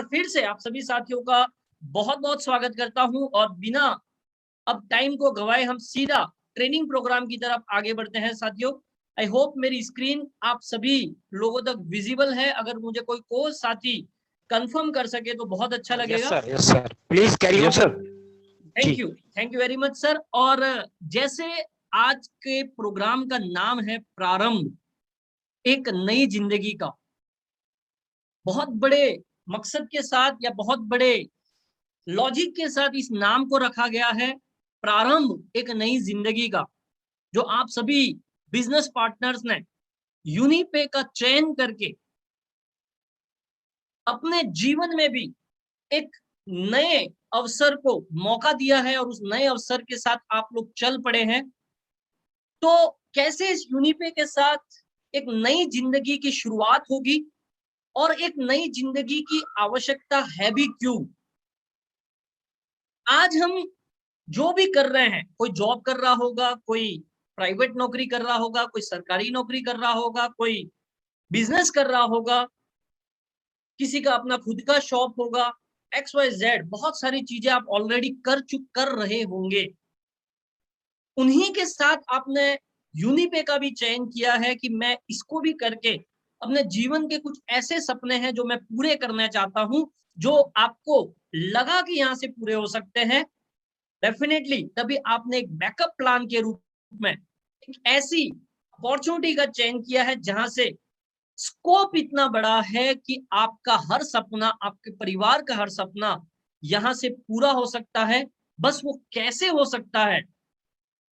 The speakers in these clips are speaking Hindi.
बार फिर से आप सभी साथियों का बहुत बहुत स्वागत करता हूं और बिना अब टाइम को गवाए हम सीधा ट्रेनिंग प्रोग्राम की तरफ आगे बढ़ते हैं साथियों। आई होप मेरी स्क्रीन आप सभी लोगों तक विजिबल है। अगर मुझे कोई कोच साथी कंफर्म कर सके तो बहुत अच्छा लगेगा। Yes sir please carry yes on. Sir. जी thank you very much sir. और जैसे आज के प्रोग्राम का नाम है प्रारंभ एक नई जिंदगी का, बहुत बड़े मकसद के साथ या बहुत बड़े लॉजिक के साथ इस नाम को रखा गया है, प्रारंभ एक नई जिंदगी का, जो आप सभी बिजनेस पार्टनर्स ने यूनिपे का चयन करके अपने जीवन में भी एक नए अवसर को मौका दिया है और उस नए अवसर के साथ आप लोग चल पड़े हैं। तो कैसे इस यूनिपे के साथ एक नई जिंदगी की शुरुआत होगी और एक नई जिंदगी की आवश्यकता है भी क्यों। आज हम जो भी कर रहे हैं, कोई जॉब कर रहा होगा, कोई प्राइवेट नौकरी कर रहा होगा, कोई सरकारी नौकरी कर रहा होगा, कोई बिजनेस कर रहा होगा, किसी का अपना खुद का शॉप होगा, एक्स वाई जेड बहुत सारी चीजें आप ऑलरेडी कर रहे होंगे। उन्हीं के साथ आपने यूनिपे का भी चयन किया है कि मैं इसको भी करके अपने जीवन के कुछ ऐसे सपने हैं जो मैं पूरे करना चाहता हूं, जो आपको लगा कि यहां से पूरे हो सकते हैं। डेफिनेटली तभी आपने एक बैकअप प्लान के रूप में एक ऐसी अपॉर्चुनिटी का चयन किया है जहां से स्कोप इतना बड़ा है कि आपका हर सपना, आपके परिवार का हर सपना यहां से पूरा हो सकता है। बस वो कैसे हो सकता है,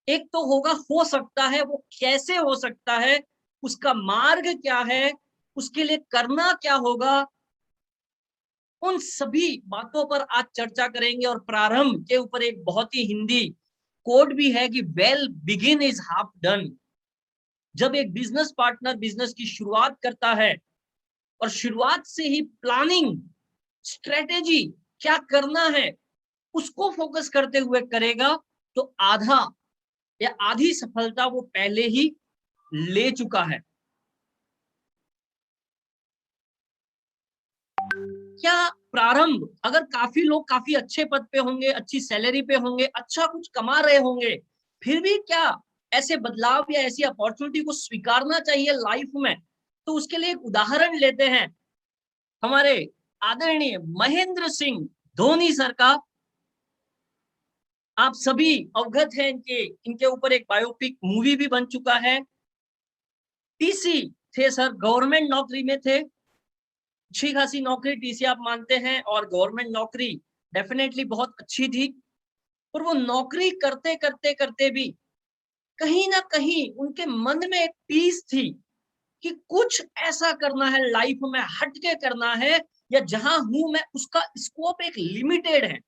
एक तो होगा हो सकता है, वो कैसे हो सकता है, उसका मार्ग क्या है, उसके लिए करना क्या होगा, उन सभी बातों पर आज चर्चा करेंगे। और प्रारंभ के ऊपर एक बहुत ही हिंदी कोड भी है कि well begin is half done. जब एक बिजनेस पार्टनर बिजनेस की शुरुआत करता है और शुरुआत से ही प्लानिंग, स्ट्रेटेजी, क्या करना है उसको फोकस करते हुए करेगा, तो आधा या आधी सफलता वो पहले ही ले चुका है। क्या प्रारंभ, अगर काफी लोग काफी अच्छे पद पे होंगे, अच्छी सैलरी पे होंगे, अच्छा कुछ कमा रहे होंगे, फिर भी क्या ऐसे बदलाव या ऐसी अपॉर्चुनिटी को स्वीकारना चाहिए लाइफ में? तो उसके लिए एक उदाहरण लेते हैं हमारे आदरणीय महेंद्र सिंह धोनी सर का। आप सभी अवगत हैं इनके ऊपर एक बायोपिक मूवी भी बन चुका है। टीसी थे सर, गवर्नमेंट नौकरी में थे, अच्छी खासी नौकरी टीसी आप मानते हैं, और गवर्नमेंट नौकरी डेफिनेटली बहुत अच्छी थी। पर वो नौकरी करते करते करते भी कहीं ना कहीं उनके मन में एक पीस थी कि कुछ ऐसा करना है लाइफ में, हटके करना है, या जहां हूं मैं उसका स्कोप एक लिमिटेड है,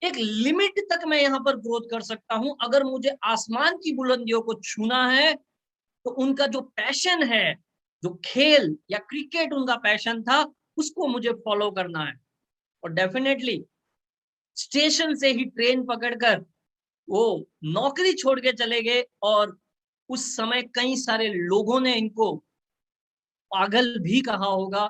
एक लिमिट तक मैं यहाँ पर ग्रोथ कर सकता हूं। अगर मुझे आसमान की बुलंदियों को छूना है तो उनका जो पैशन है, जो खेल या क्रिकेट उनका पैशन था, उसको मुझे फॉलो करना है। और डेफिनेटली स्टेशन से ही ट्रेन पकड़कर वो नौकरी छोड़ के चले गए। और उस समय कई सारे लोगों ने इनको पागल भी कहा होगा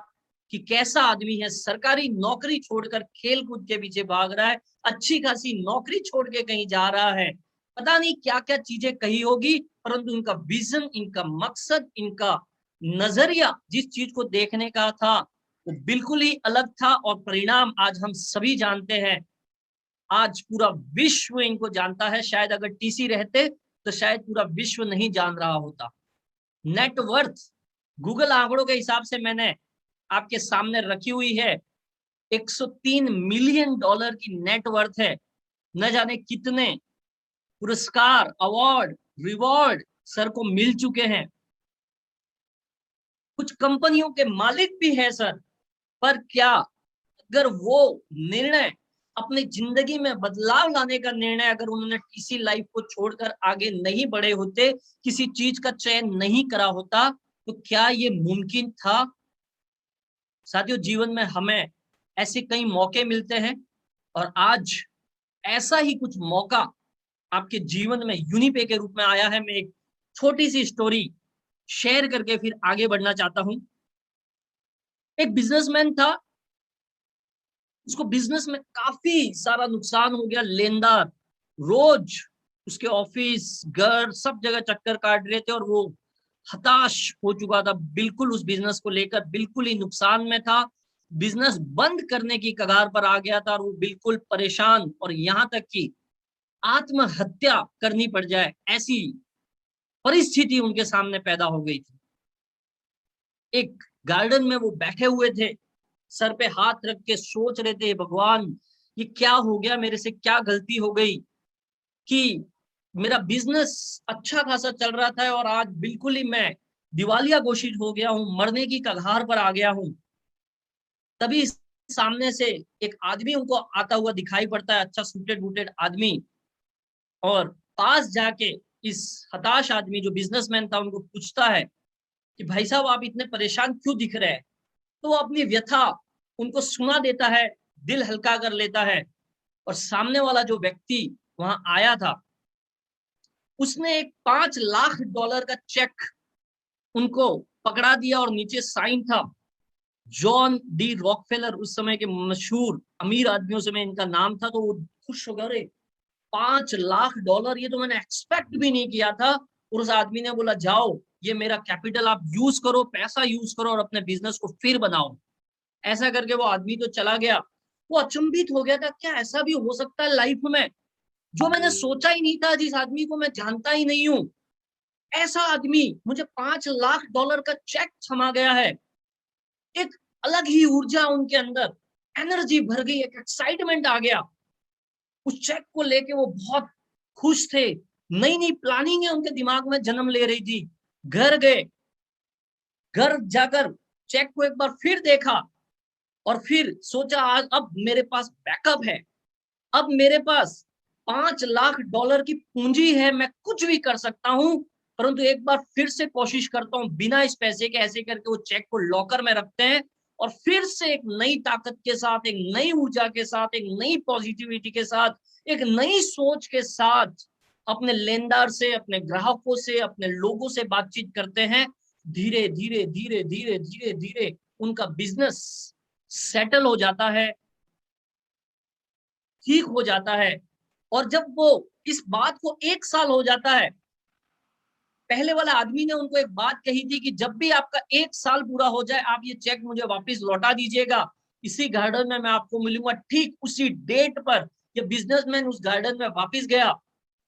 कि कैसा आदमी है, सरकारी नौकरी छोड़कर खेल कूद के पीछे भाग रहा है, अच्छी खासी नौकरी छोड़ के कहीं जा रहा है, पता नहीं क्या क्या चीजें कही होगी। परंतु इनका विजन, इनका मकसद, इनका नजरिया जिस चीज को देखने का था वो बिल्कुल ही अलग था। और परिणाम आज हम सभी जानते हैं, आज पूरा विश्व इनको जानता है। शायद अगर टीसी रहते तो शायद पूरा विश्व नहीं जान रहा होता। नेटवर्थ गूगल आंकड़ों के हिसाब से मैंने आपके सामने रखी हुई है, 103 मिलियन डॉलर की नेटवर्थ है। न जाने कितने पुरस्कार, अवार्ड, रिवॉर्ड सर को मिल चुके हैं। कुछ कंपनियों के मालिक भी है सर। पर क्या अगर वो निर्णय, अपनी जिंदगी में बदलाव लाने का निर्णय, अगर उन्होंने टीसी लाइफ को छोड़कर आगे नहीं बढ़े होते, किसी चीज का चयन नहीं करा होता, तो क्या ये मुमकिन था? साथियों, जीवन में हमें ऐसे कई मौके मिलते हैं और आज ऐसा ही कुछ मौका आपके जीवन में यूनिपे के रूप में आया है। मैं एक छोटी सी स्टोरी शेयर करके फिर आगे बढ़ना चाहता हूं। एक बिजनेसमैन था, उसको बिजनेस में काफी सारा नुकसान हो गया। लेनदार रोज उसके ऑफिस घर सब जगह चक्कर काट रहे थे और वो हताश हो चुका था, बिल्कुल उस बिजनेस को लेकर बिल्कुल ही नुकसान में था, बिजनेस बंद करने की कगार पर आ गया था और वो बिल्कुल परेशान, और यहाँ तक कि आत्महत्या करनी पड़ जाए ऐसी परिस्थिति उनके सामने पैदा हो गई थी। एक गार्डन में वो बैठे हुए थे, सर पे हाथ रख के सोच रहे थे, भगवान ये क्या हो गया, मेरे से क्या गलती हो गई कि मेरा बिजनेस अच्छा खासा चल रहा था और आज बिल्कुल ही मैं दिवालिया घोषित हो गया हूं, मरने की कगार पर आ गया हूं। तभी सामने से एक आदमी उनको आता हुआ दिखाई पड़ता है, अच्छा सूटेड बूटेड आदमी, और पास जाके इस हताश आदमी जो बिजनेसमैन था उनको पूछता है कि भाई साहब आप इतने परेशान क्यों दिख रहे हैं। तो वो अपनी व्यथा उनको सुना देता है, दिल हल्का कर लेता है, और सामने वाला जो व्यक्ति वहां आया था उसने एक $5 लाख का चेक उनको पकड़ा दिया और नीचे साइन था जॉन डी रॉकफेलर, उस समय के मशहूर अमीर आदमियों से में इनका नाम था। तो वो खुश हो गया, अरे $5 लाख, ये तो मैंने एक्सपेक्ट भी नहीं किया था। और उस आदमी ने बोला जाओ ये मेरा कैपिटल आप यूज करो, पैसा यूज करो और अपने बिजनेस को फिर बनाओ। ऐसा करके वो आदमी तो चला गया। वो अचंभित हो गया था, क्या ऐसा भी हो सकता है लाइफ में, जो मैंने सोचा ही नहीं था, जिस आदमी को मैं जानता ही नहीं हूं, ऐसा आदमी, मुझे $5 लाख का चेक थमा गया है। एक अलग ही ऊर्जा उनके अंदर, एनर्जी भर गई, एक एक्साइटमेंट आ गया। उस चेक को लेके वो बहुत खुश थे, नई नई प्लानिंग है उनके दिमाग में जन्म ले रही थी। घर गए, घर जाकर चेक को एक बार फिर देखा और फिर सोचा आज अब मेरे पास बैकअप है, अब मेरे पास $5 लाख की पूंजी है, मैं कुछ भी कर सकता हूं। परंतु एक बार फिर से कोशिश करता हूं बिना इस पैसे के, ऐसे करके वो चेक को लॉकर में रखते हैं और फिर से एक नई ताकत के साथ, एक नई ऊर्जा के साथ, एक नई पॉजिटिविटी के साथ, एक नई सोच के साथ अपने लेनदार से, अपने ग्राहकों से, अपने लोगों से बातचीत करते हैं। धीरे धीरे धीरे धीरे धीरे धीरे उनका बिजनेस सेटल हो जाता है, ठीक हो जाता है। और जब वो इस बात को 1 साल हो जाता है, पहले वाला आदमी ने उनको एक बात कही थी कि जब भी आपका 1 साल पूरा हो जाए आप ये चेक मुझे वापस लौटा दीजिएगा, इसी गार्डन में मैं आपको मिलूंगा। ठीक उसी डेट पर ये बिजनेसमैन उस गार्डन में वापस गया,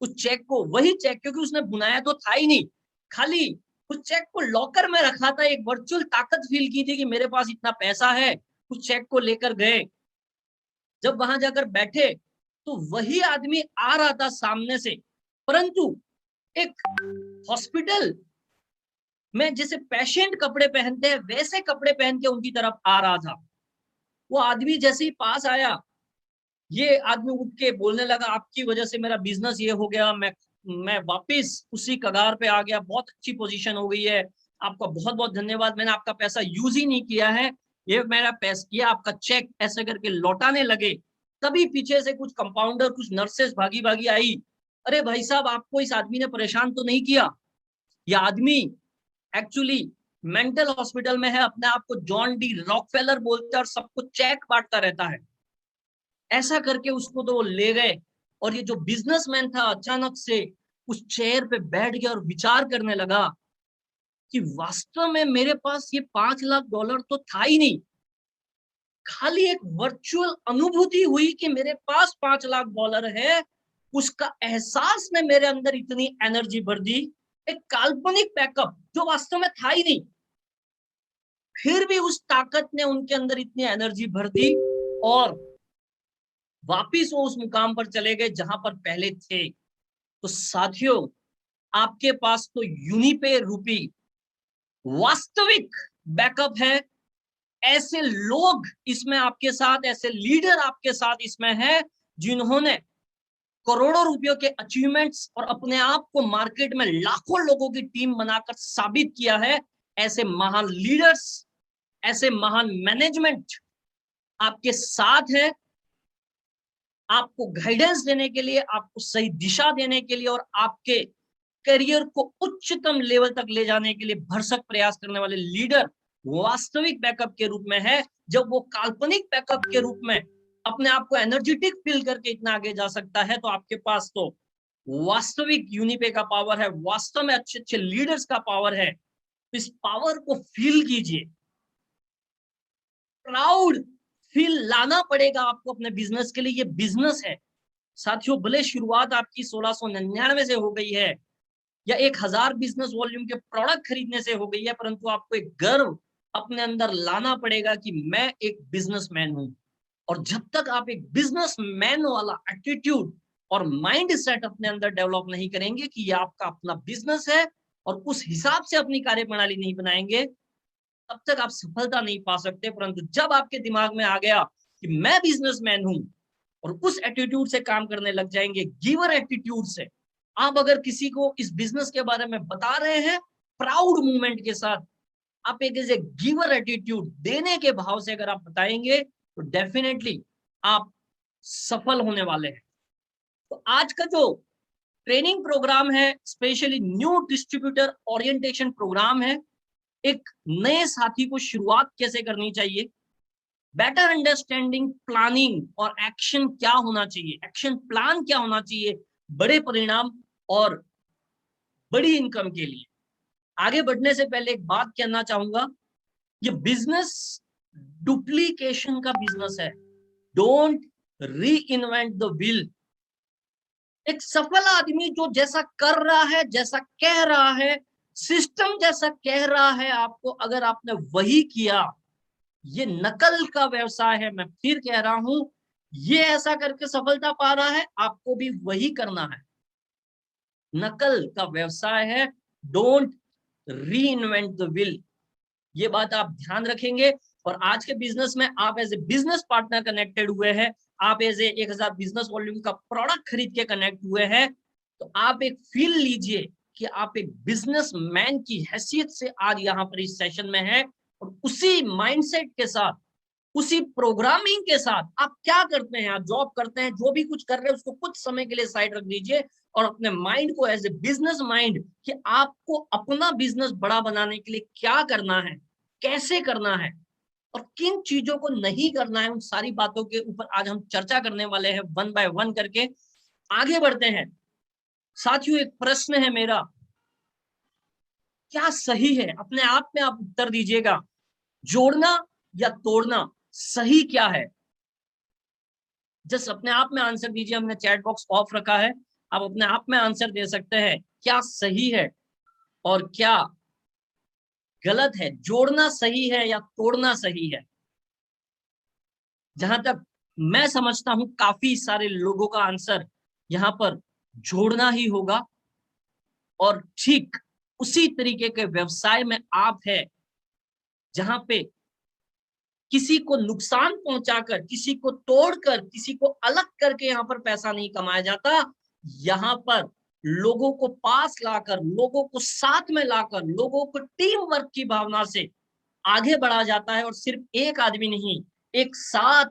उस चेक को, वही चेक, क्योंकि उसने बुनाया तो था ही नहीं, खाली उस चेक को लॉकर में रखा था, एक वर्चुअल ताकत फील की थी कि मेरे पास इतना पैसा है। उस चेक को लेकर गए, जब वहां जाकर बैठे तो वही आदमी आ रहा था सामने से, परंतु एक हॉस्पिटल में जैसे पेशेंट कपड़े पहनते हैं वैसे कपड़े पहन के उनकी तरफ आ रहा था। वो आदमी जैसे ही पास आया, ये आदमी उठ के बोलने लगा, आपकी वजह से मेरा बिजनेस ये हो गया, मैं वापस उसी कगार पे आ गया, बहुत अच्छी पोजीशन हो गई है, आपका बहुत बहुत धन्यवाद, मैंने आपका पैसा यूज ही नहीं किया है, ये मेरा पैसा किया, आपका चेक, ऐसे करके लौटाने लगे। तभी पीछे से कुछ कंपाउंडर, कुछ नर्सेस भागी भागी आई, अरे भाई साहब आपको इस आदमी ने परेशान तो नहीं किया, ये आदमी एक्चुअली मेंटल हॉस्पिटल में है, अपने आप को जॉन डी रॉकफेलर बोलता है और सबको चेक बांटता रहता है। ऐसा करके उसको तो वो ले गए और ये जो बिजनेसमैन था अचानक से उस चेयर पे बैठ गया और विचार करने लगा कि वास्तव में मेरे पास ये $5 लाख तो था ही नहीं, खाली एक वर्चुअल अनुभूति हुई कि मेरे पास $5 लाख है, उसका एहसास ने मेरे अंदर इतनी एनर्जी भर दी, एक काल्पनिक बैकअप जो वास्तव में था ही नहीं, फिर भी उस ताकत ने उनके अंदर इतनी एनर्जी भर दी और वापिस वो उस मुकाम पर चले गए जहां पर पहले थे। तो साथियों, आपके पास तो यूनिपे रूपी वास्तविक बैकअप है, ऐसे लोग इसमें आपके साथ, ऐसे लीडर आपके साथ इसमें है जिन्होंने करोड़ों रुपयों के अचीवमेंट्स और अपने आप को मार्केट में लाखों लोगों की टीम बनाकर साबित किया है। ऐसे महान लीडर्स, ऐसे महान मैनेजमेंट आपके साथ है, आपको गाइडेंस देने के लिए, आपको सही दिशा देने के लिए और आपके करियर को उच्चतम लेवल तक ले जाने के लिए भरसक प्रयास करने वाले लीडर वास्तविक बैकअप के रूप में है। जब वो काल्पनिक बैकअप के रूप में अपने आप को एनर्जेटिक फील करके इतना आगे जा सकता है, तो आपके पास तो वास्तविक यूनिपे का पावर है, वास्तव में अच्छे अच्छे लीडर्स का पावर है। इस पावर को फील कीजिए, प्राउड फील लाना पड़ेगा आपको अपने बिजनेस के लिए। ये बिजनेस है साथियों, भले शुरुआत आपकी 1699 से हो गई है या 1000 बिजनेस वॉल्यूम के प्रोडक्ट खरीदने से हो गई है, परंतु आपको एक गर्व अपने अंदर लाना पड़ेगा कि मैं एक बिजनेसमैन हूं। और जब तक आप एक बिजनेसमैन वाला एटीट्यूड और माइंड सेट अपने अंदर डेवलप नहीं करेंगे कि ये आपका अपना बिजनेस है और उस हिसाब से अपनी कार्यप्रणाली नहीं बनाएंगे, तब तक आप सफलता नहीं पा सकते। परंतु जब आपके दिमाग में आ गया कि मैं बिजनेसमैन हूं और उस एटीट्यूड से काम करने लग जाएंगे, गिवर एटीट्यूड से, आप अगर किसी को इस बिजनेस के बारे में बता रहे हैं प्राउड मूवमेंट के साथ, आप एक एज ए गिवर एटीट्यूड देने के भाव से अगर आप बताएंगे तो डेफिनेटली आप सफल होने वाले हैं। तो आज का जो ट्रेनिंग प्रोग्राम है specially new distributor orientation programme है। एक नए साथी को शुरुआत कैसे करनी चाहिए, बेटर अंडरस्टैंडिंग प्लानिंग और एक्शन क्या होना चाहिए, एक्शन प्लान क्या होना चाहिए बड़े परिणाम और बड़ी इनकम के लिए। आगे बढ़ने से पहले एक बात कहना चाहूंगा, ये बिजनेस डुप्लीकेशन का बिजनेस है। डोंट री इन्वेंट द व्हील। एक सफल आदमी जो जैसा कर रहा है, जैसा कह रहा है, सिस्टम जैसा कह रहा है आपको, अगर आपने वही किया, ये नकल का व्यवसाय है। मैं फिर कह रहा हूं, ये ऐसा करके सफलता पा रहा है, आपको भी वही करना है। नकल का व्यवसाय है। डोंट री इन्वेंट द व्हील, ये बात आप ध्यान रखेंगे। और आज के बिजनेस में आप as a business partner connected हुए हैं, आप एज ए 1000 बिजनेस वॉल्यूम का प्रोडक्ट खरीद के कनेक्ट हुए हैं, तो आप एक फील लीजिए कि आप एक बिजनेसमैन की हैसियत से आज यहाँ पर इस सेशन में है। और उसी माइंडसेट के साथ, उसी प्रोग्रामिंग के साथ आप क्या करते हैं, आप जॉब करते हैं, जो भी कुछ कर रहे हैं उसको कुछ समय के लिए साइड रख दीजिए और अपने माइंड को एज ए बिजनेस माइंड कि आपको अपना बिजनेस बड़ा बनाने के लिए क्या करना है, कैसे करना है और किन चीजों को नहीं करना है, उन सारी बातों के ऊपर आज हम चर्चा करने वाले हैं। वन बाय वन करके आगे बढ़ते हैं। साथियों, एक प्रश्न है मेरा, क्या सही है? अपने आप में आप उत्तर दीजिएगा, जोड़ना या तोड़ना, सही क्या है? जस्ट अपने आप में आंसर दीजिए। हमने चैट बॉक्स ऑफ रखा है, आप अपने आप में आंसर दे सकते हैं, क्या सही है और क्या गलत है, जोड़ना सही है या तोड़ना सही है। जहां तक मैं समझता हूं काफी सारे लोगों का आंसर यहां पर जोड़ना ही होगा। और ठीक उसी तरीके के व्यवसाय में आप है जहां पे किसी को नुकसान पहुंचाकर, किसी को तोड़कर, किसी को अलग करके यहां पर पैसा नहीं कमाया जाता। यहां पर लोगों को पास लाकर, लोगों को साथ में लाकर, लोगों को टीम वर्क की भावना से आगे बढ़ा जाता है। और सिर्फ एक आदमी नहीं, एक साथ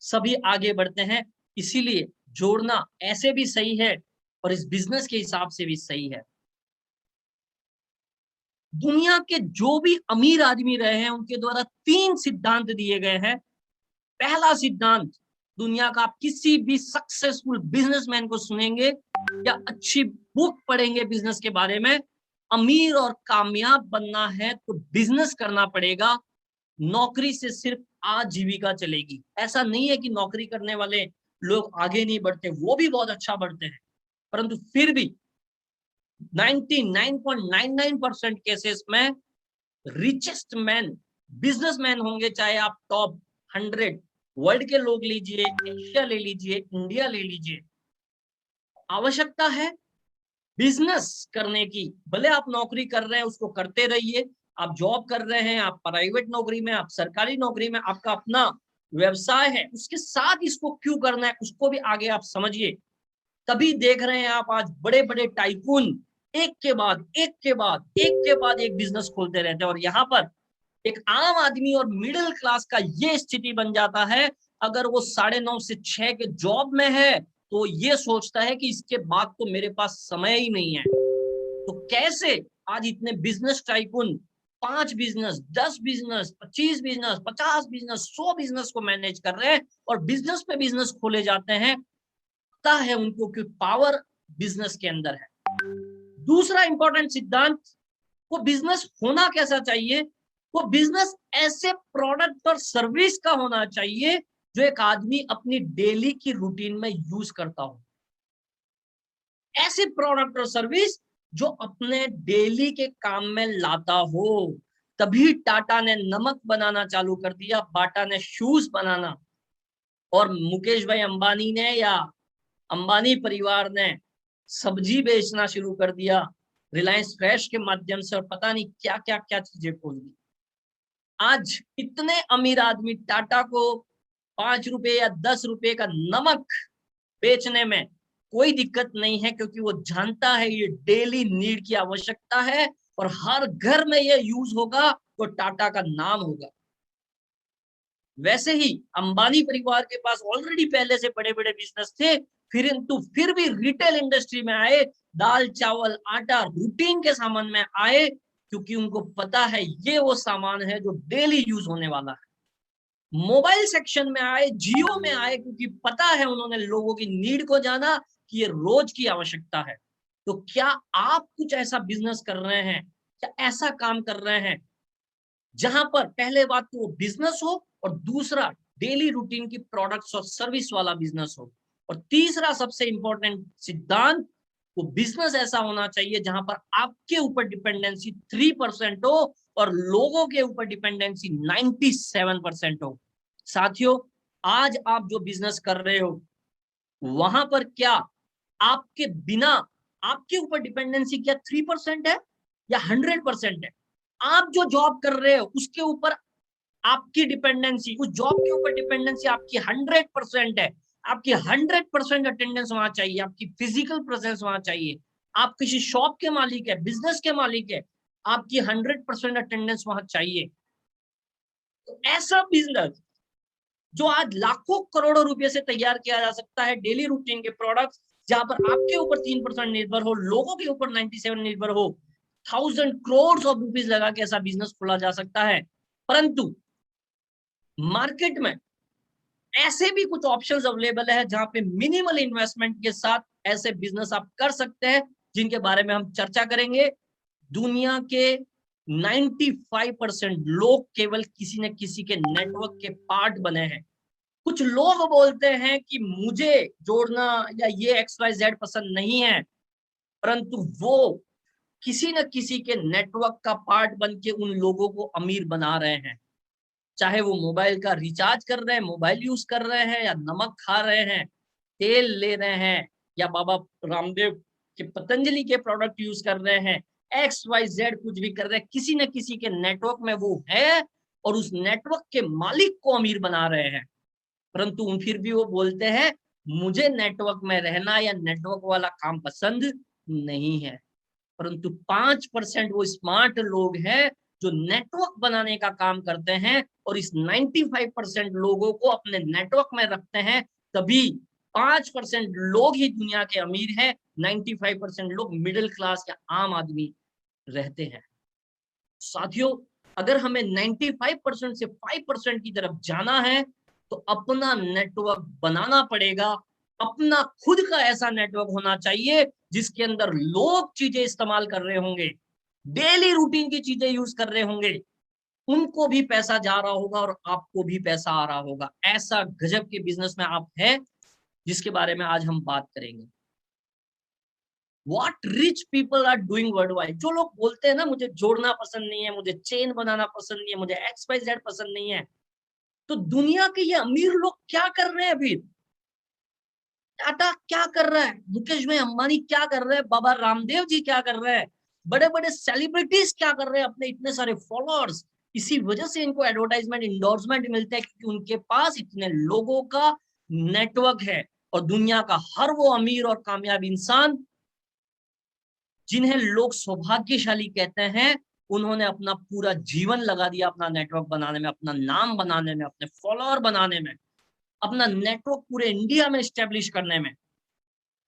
सभी आगे बढ़ते हैं। इसीलिए जोड़ना ऐसे भी सही है और इस बिजनेस के हिसाब से भी सही है। दुनिया के जो भी अमीर आदमी रहे हैं उनके द्वारा 3 सिद्धांत दिए गए हैं। पहला सिद्धांत, दुनिया का आप किसी भी सक्सेसफुल बिजनेसमैन को सुनेंगे या अच्छी बुक पढ़ेंगे बिजनेस के बारे में, अमीर और कामयाब बनना है तो बिजनेस करना पड़ेगा। नौकरी से सिर्फ आजीविका चलेगी। ऐसा नहीं है कि नौकरी करने वाले लोग आगे नहीं बढ़ते, वो भी बहुत अच्छा बढ़ते हैं, परंतु फिर भी 99.99% केसेस में रिचेस्ट मैन बिजनेसमैन होंगे। चाहे आप टॉप 100 वर्ल्ड के लोग लीजिए, एशिया ले लीजिए, इंडिया ले लीजिए, आवश्यकता है बिजनेस करने की। भले आप नौकरी कर रहे हैं उसको करते रहिए, आप जॉब कर रहे हैं, आप प्राइवेट नौकरी में, आप सरकारी नौकरी में, आपका अपना व्यवसाय है, उसके साथ इसको क्यों करना है उसको भी आगे आप समझिए। तभी देख रहे हैं आप आज बड़े बड़े टाइकून एक के बाद एक के बाद एक के बाद एक बिजनेस खोलते रहते हैं। और यहाँ पर एक आम आदमी और मिडिल क्लास का ये स्थिति बन जाता है, अगर वो 9:30 से 6 के जॉब में है तो ये सोचता है कि इसके बाद तो मेरे पास समय ही नहीं है। तो कैसे आज इतने business tycoon 5 business, 10 business, 25 business, 50 business, 100 business को मैनेज कर रहे हैं और बिजनेस पे बिजनेस खोले जाते हैं। पता है उनको कि पावर बिजनेस के अंदर है। दूसरा इंपॉर्टेंट सिद्धांत, वो बिजनेस होना कैसा चाहिए? वो बिजनेस ऐसे प्रोडक्ट और सर्विस का होना चाहिए जो एक आदमी अपनी डेली की रूटीन में यूज करता हो। ऐसे प्रोडक्ट और सर्विस जो अपने डेली के काम में लाता हो। तभी टाटा ने नमक बनाना चालू कर दिया, बाटा ने शूज बनाना, और मुकेश भाई अंबानी ने या अंबानी परिवार ने सब्जी बेचना शुरू कर दिया रिलायंस फ्रेश के माध्यम से, और पता नहीं क्या क्या क्या चीजें खोल दी। आज इतने अमीर आदमी टाटा को 5 रुपए या 10 रुपए का नमक बेचने में कोई दिक्कत नहीं है, क्योंकि वो जानता है ये डेली नीड की आवश्यकता है और हर घर में ये यूज होगा तो टाटा का नाम होगा। वैसे ही अंबानी परिवार के पास ऑलरेडी पहले से बड़े बड़े बिजनेस थे, फिर भी रिटेल इंडस्ट्री में आए, दाल चावल आटा रूटीन के सामान में आए, क्योंकि उनको पता है ये वो सामान है जो डेली यूज होने वाला है। मोबाइल सेक्शन में आए, जियो में आए, क्योंकि पता है उन्होंने लोगों की नीड को जाना कि ये रोज की आवश्यकता है। तो क्या आप कुछ ऐसा बिजनेस कर रहे हैं, क्या ऐसा काम कर रहे हैं जहां पर पहले बात तो वो बिजनेस हो और दूसरा डेली रूटीन की प्रोडक्ट्स और सर्विस वाला बिजनेस हो, और तीसरा सबसे इंपॉर्टेंट सिद्धांत, वो बिजनेस ऐसा होना चाहिए जहां पर आपके ऊपर डिपेंडेंसी 3% हो और लोगों के ऊपर डिपेंडेंसी 97% हो। साथियों, आज आप जो बिजनेस कर रहे हो वहां पर क्या आपके बिना आपके ऊपर डिपेंडेंसी क्या 3% है या 100% है? आप जो जॉब कर रहे हो उसके ऊपर आपकी डिपेंडेंसी, उस जॉब के ऊपर डिपेंडेंसी आपकी 100% है। आपकी 100% अटेंडेंस वहां चाहिए, आपकी फिजिकल प्रेजेंस वहां चाहिए। आप किसी शॉप के मालिक है, बिजनेस के मालिक है, आपकी 100% अटेंडेंस वहां चाहिए। तो ऐसा बिजनेस जो आज लाखों करोड़ों रुपए से तैयार किया जा सकता है, डेली रूटीन के प्रोडक्ट्स, जहां पर आपके ऊपर 3% निर्भर हो, लोगों के ऊपर 97 निर्भर हो, 1000 करोड़ ऑफ रुपीज लगा के ऐसा बिजनेस खोला जा सकता है। परंतु मार्केट में ऐसे भी कुछ ऑप्शंस अवेलेबल है जहां पे मिनिमल इन्वेस्टमेंट के साथ ऐसे बिजनेस आप कर सकते हैं, जिनके बारे में हम चर्चा करेंगे। दुनिया के 95% लोग केवल किसी न किसी के नेटवर्क के पार्ट बने हैं। कुछ लोग बोलते हैं कि मुझे जोड़ना या ये XYZ पसंद नहीं है, परंतु वो किसी न किसी के नेटवर्क का पार्ट बन के उन लोगों को अमीर बना रहे हैं। चाहे वो मोबाइल का रिचार्ज कर रहे हैं, मोबाइल यूज कर रहे हैं, या नमक खा रहे हैं, तेल ले रहे हैं, या बाबा रामदेव के पतंजलि के प्रोडक्ट यूज कर रहे हैं, XYZ कुछ भी कर रहे हैं, किसी न किसी के नेटवर्क में वो है और उस नेटवर्क के मालिक को अमीर बना रहे हैं। परंतु फिर भी वो बोलते हैं मुझे नेटवर्क में रहना या नेटवर्क वाला काम पसंद नहीं है। परंतु 5% वो स्मार्ट लोग हैं जो नेटवर्क बनाने का काम करते हैं और इस 95% लोगों को अपने नेटवर्क में रखते हैं। तभी 5% लोग ही दुनिया के अमीर हैं, 95% लोग मिडिल क्लास या आम आदमी रहते हैं। साथियों, अगर हमें 95% से 5% की तरफ जाना है तो अपना नेटवर्क बनाना पड़ेगा। अपना खुद का ऐसा नेटवर्क होना चाहिए जिसके अंदर लोग चीजें इस्तेमाल कर रहे होंगे, डेली रूटीन की चीजें यूज कर रहे होंगे, उनको भी पैसा जा रहा होगा और आपको भी पैसा आ रहा होगा। ऐसा गजब के बिजनेस में आप हैं जिसके बारे में आज हम बात करेंगे। What rich people are doing worldwide। जो लोग बोलते हैं ना मुझे जोड़ना पसंद नहीं है, मुझे चेन बनाना पसंद नहीं है, मुझे XYZ पसंद नहीं है, तो दुनिया के ये अमीर लोग क्या कर रहे हैं? अभी टाटा क्या कर रहा है, मुकेश भाई अंबानी क्या कर रहे हैं, बाबा रामदेव जी क्या कर रहे हैं, बड़े बड़े सेलिब्रिटीज क्या कर रहे हैं, अपने इतने सारे फॉलोअर्स। इसी वजह से इनको एडवर्टाइजमेंट, इंडोर्समेंट मिलते हैं, क्योंकि उनके पास इतने लोगों का नेटवर्क है। और दुनिया का हर वो अमीर और कामयाब इंसान जिन्हें लोग सौभाग्यशाली कहते हैं, उन्होंने अपना पूरा जीवन लगा दिया अपना नेटवर्क बनाने में, अपना नाम बनाने में, अपने फॉलोअर बनाने में, अपना नेटवर्क पूरे इंडिया में स्टैब्लिश करने में।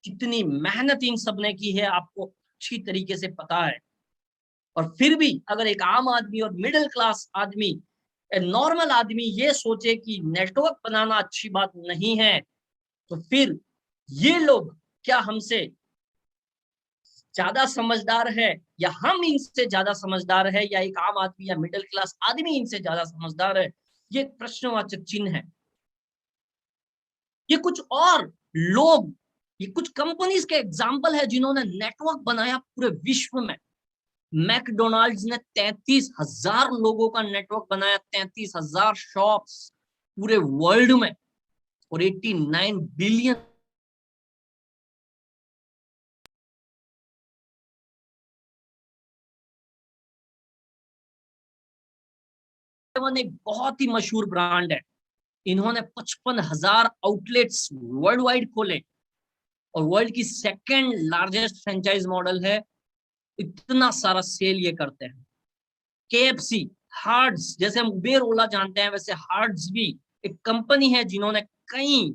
कितनी मेहनत इन सब ने की है आपको अच्छी तरीके से पता है। और फिर भी अगर एक आम आदमी और मिडिल क्लास आदमी, नॉर्मल आदमी ये सोचे कि नेटवर्क बनाना अच्छी बात नहीं है, तो फिर ये लोग क्या हमसे ज्यादा समझदार है, या हम इनसे ज्यादा समझदार है, या एक आम आदमी या मिडिल क्लास आदमी इनसे ज्यादा समझदार है? ये प्रश्नवाचक चिन्ह है। ये कुछ और लोग, ये कुछ कंपनीज के एग्जाम्पल है जिन्होंने नेटवर्क बनाया पूरे विश्व में। मैकडोनाल्ड्स ने 33,000 लोगों का नेटवर्क बनाया, 33,000 शॉप्स पूरे वर्ल्ड में, और 89 बिलियन एक बहुत ही मशहूर ब्रांड है। इन्होंने 55,000 आउटलेट्स वर्ल्ड वाइड खोले और वर्ल्ड की सेकंड लार्जेस्ट फ्रेंचाइज मॉडल है। इतना सारा सेल ये करते हैं। KFC, हार्ट्स, जैसे हम उबेर ओला जानते हैं, वैसे हार्ट्स भी एक कंपनी है जिन्होंने कई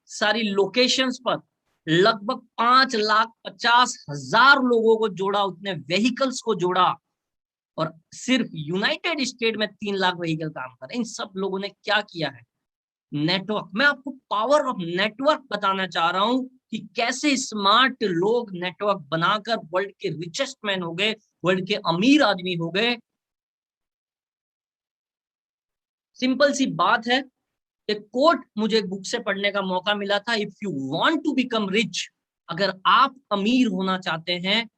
सारी लोकेशंस पर लगभग 5,50,000 लोगों को जोड़ा, उतने व्हीकल्स को जोड़ा, और सिर्फ यूनाइटेड स्टेट में 3 लाख व्हीकल काम कर रहे हैं। इन सब लोगों ने क्या किया है? नेटवर्क। मैं आपको पावर ऑफ नेटवर्क बताना चाह रहा हूं कि कैसे स्मार्ट लोग नेटवर्क बनाकर वर्ल्ड के रिचेस्ट मैन हो गए, वर्ल्ड के अमीर आदमी हो गए। सिंपल सी बात है। एक कोट मुझे एक बुक से पढ़ने का मौका मिला था, if you want to become rich, अगर आप अमीर होना चाहते हैं,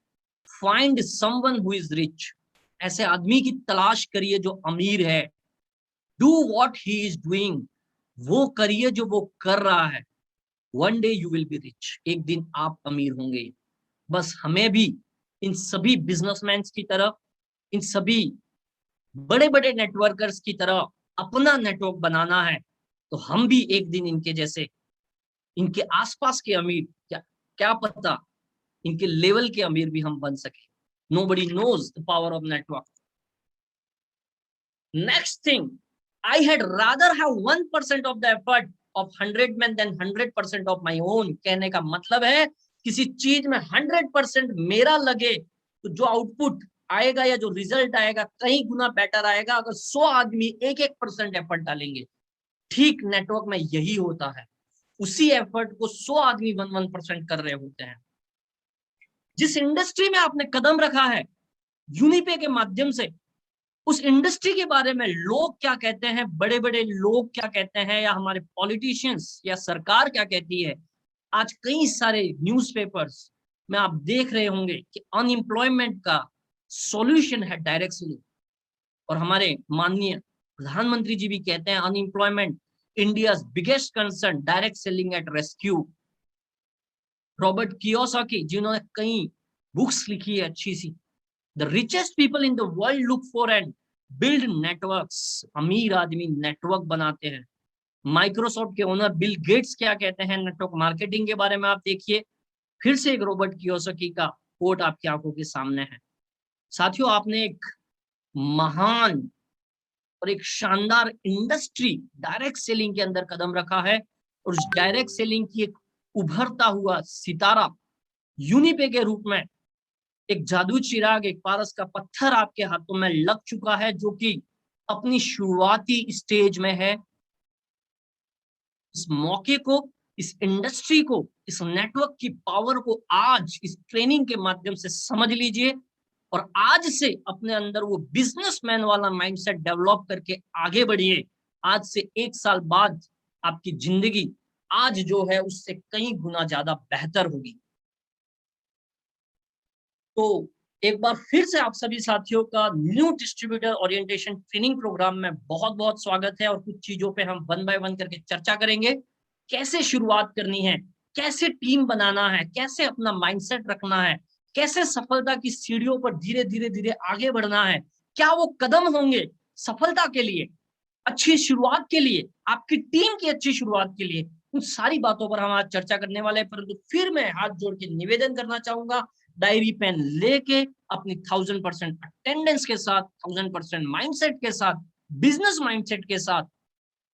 find someone who is rich. ऐसे आदमी की तलाश करिए जो अमीर है। Do what he is doing, वो करिए जो वो कर रहा है। One day you will be rich, एक दिन आप अमीर होंगे। बस हमें भी इन सभी बिजनेसमैन की तरह, इन सभी बड़े बड़े नेटवर्कर्स की तरह अपना नेटवर्क बनाना है, तो हम भी एक दिन इनके जैसे, इनके आसपास के अमीर, क्या पता इनके लेवल के अमीर भी हम बन सके। Nobody knows the power of network. Next thing, I had rather have 1% of the effort of 100 men than 100% of my own. कहने का मतलब है किसी चीज में 100% मेरा लगे तो जो आउटपुट आएगा या जो रिजल्ट आएगा कई गुना बेटर आएगा अगर 100 आदमी 1% एफर्ट डालेंगे। ठीक नेटवर्क में यही होता है। उसी एफर्ट को 100 आदमी 1% कर रहे होते हैं। जिस इंडस्ट्री में आपने कदम रखा है यूनिपे के माध्यम से, उस इंडस्ट्री के बारे में लोग क्या कहते हैं, बड़े बड़े लोग क्या कहते हैं, या हमारे पॉलिटिशियंस या सरकार क्या कहती है। आज कई सारे न्यूज़पेपर्स में आप देख रहे होंगे कि अनएम्प्लॉयमेंट का सॉल्यूशन है डायरेक्ट सेलिंग, और हमारे माननीय प्रधानमंत्री जी भी कहते हैं unemployment India's biggest concern, direct selling at rescue. Robert Kiyosaki जिन्होंने कई बुक्स लिखी है अच्छी सी, the richest people in the world look for and build networks. अमीर आदमी नेटवर्क बनाते हैं। माइक्रोसॉफ्ट के ओनर बिल गेट्स क्या कहते हैं नेटवर्क मार्केटिंग के बारे में, आप देखिए। फिर से एक रॉबर्ट कियोसाकी का कोट आपकी आंखों के सामने है। साथियों, आपने एक महान और एक शानदार इंडस्ट्री डायरेक्ट सेलिंग के अंदर कदम रखा है, और उस डायरेक्ट सेलिंग की एक उभरता हुआ सितारा यूनिपे के रूप में एक जादू चिराग, एक पारस का पत्थर आपके हाथों में लग चुका है, जो कि अपनी शुरुआती स्टेज में है। इस मौके को, इस इंडस्ट्री को, इस नेटवर्क की पावर को आज इस ट्रेनिंग के माध्यम से समझ लीजिए, और आज से अपने अंदर वो बिजनेसमैन वाला माइंडसेट डेवलप करके आगे बढ़िए। आज से 1 साल बाद आपकी जिंदगी आज जो है उससे कई गुना ज्यादा बेहतर होगी। तो एक बार फिर से आप सभी साथियों का new distributor orientation training programme में बहुत बहुत स्वागत है, और कुछ चीजों पे हम 1 बाय 1 करके चर्चा करेंगे। कैसे शुरुआत करनी है, कैसे टीम बनाना है, कैसे अपना माइंडसेट रखना है, कैसे सफलता की सीढ़ियों पर धीरे धीरे धीरे आगे बढ़ना है, क्या वो कदम होंगे सफलता के लिए, अच्छी शुरुआत के लिए, आपकी टीम की अच्छी शुरुआत के लिए। उन सारी बातों पर हम आज चर्चा करने वाले हैं। परंतु फिर मैं हाथ जोड़ के निवेदन करना चाहूंगा, डायरी पेन लेके अपनी 1000% अटेंडेंस के साथ, 1000% माइंडसेट के साथ, बिजनेस माइंडसेट के साथ,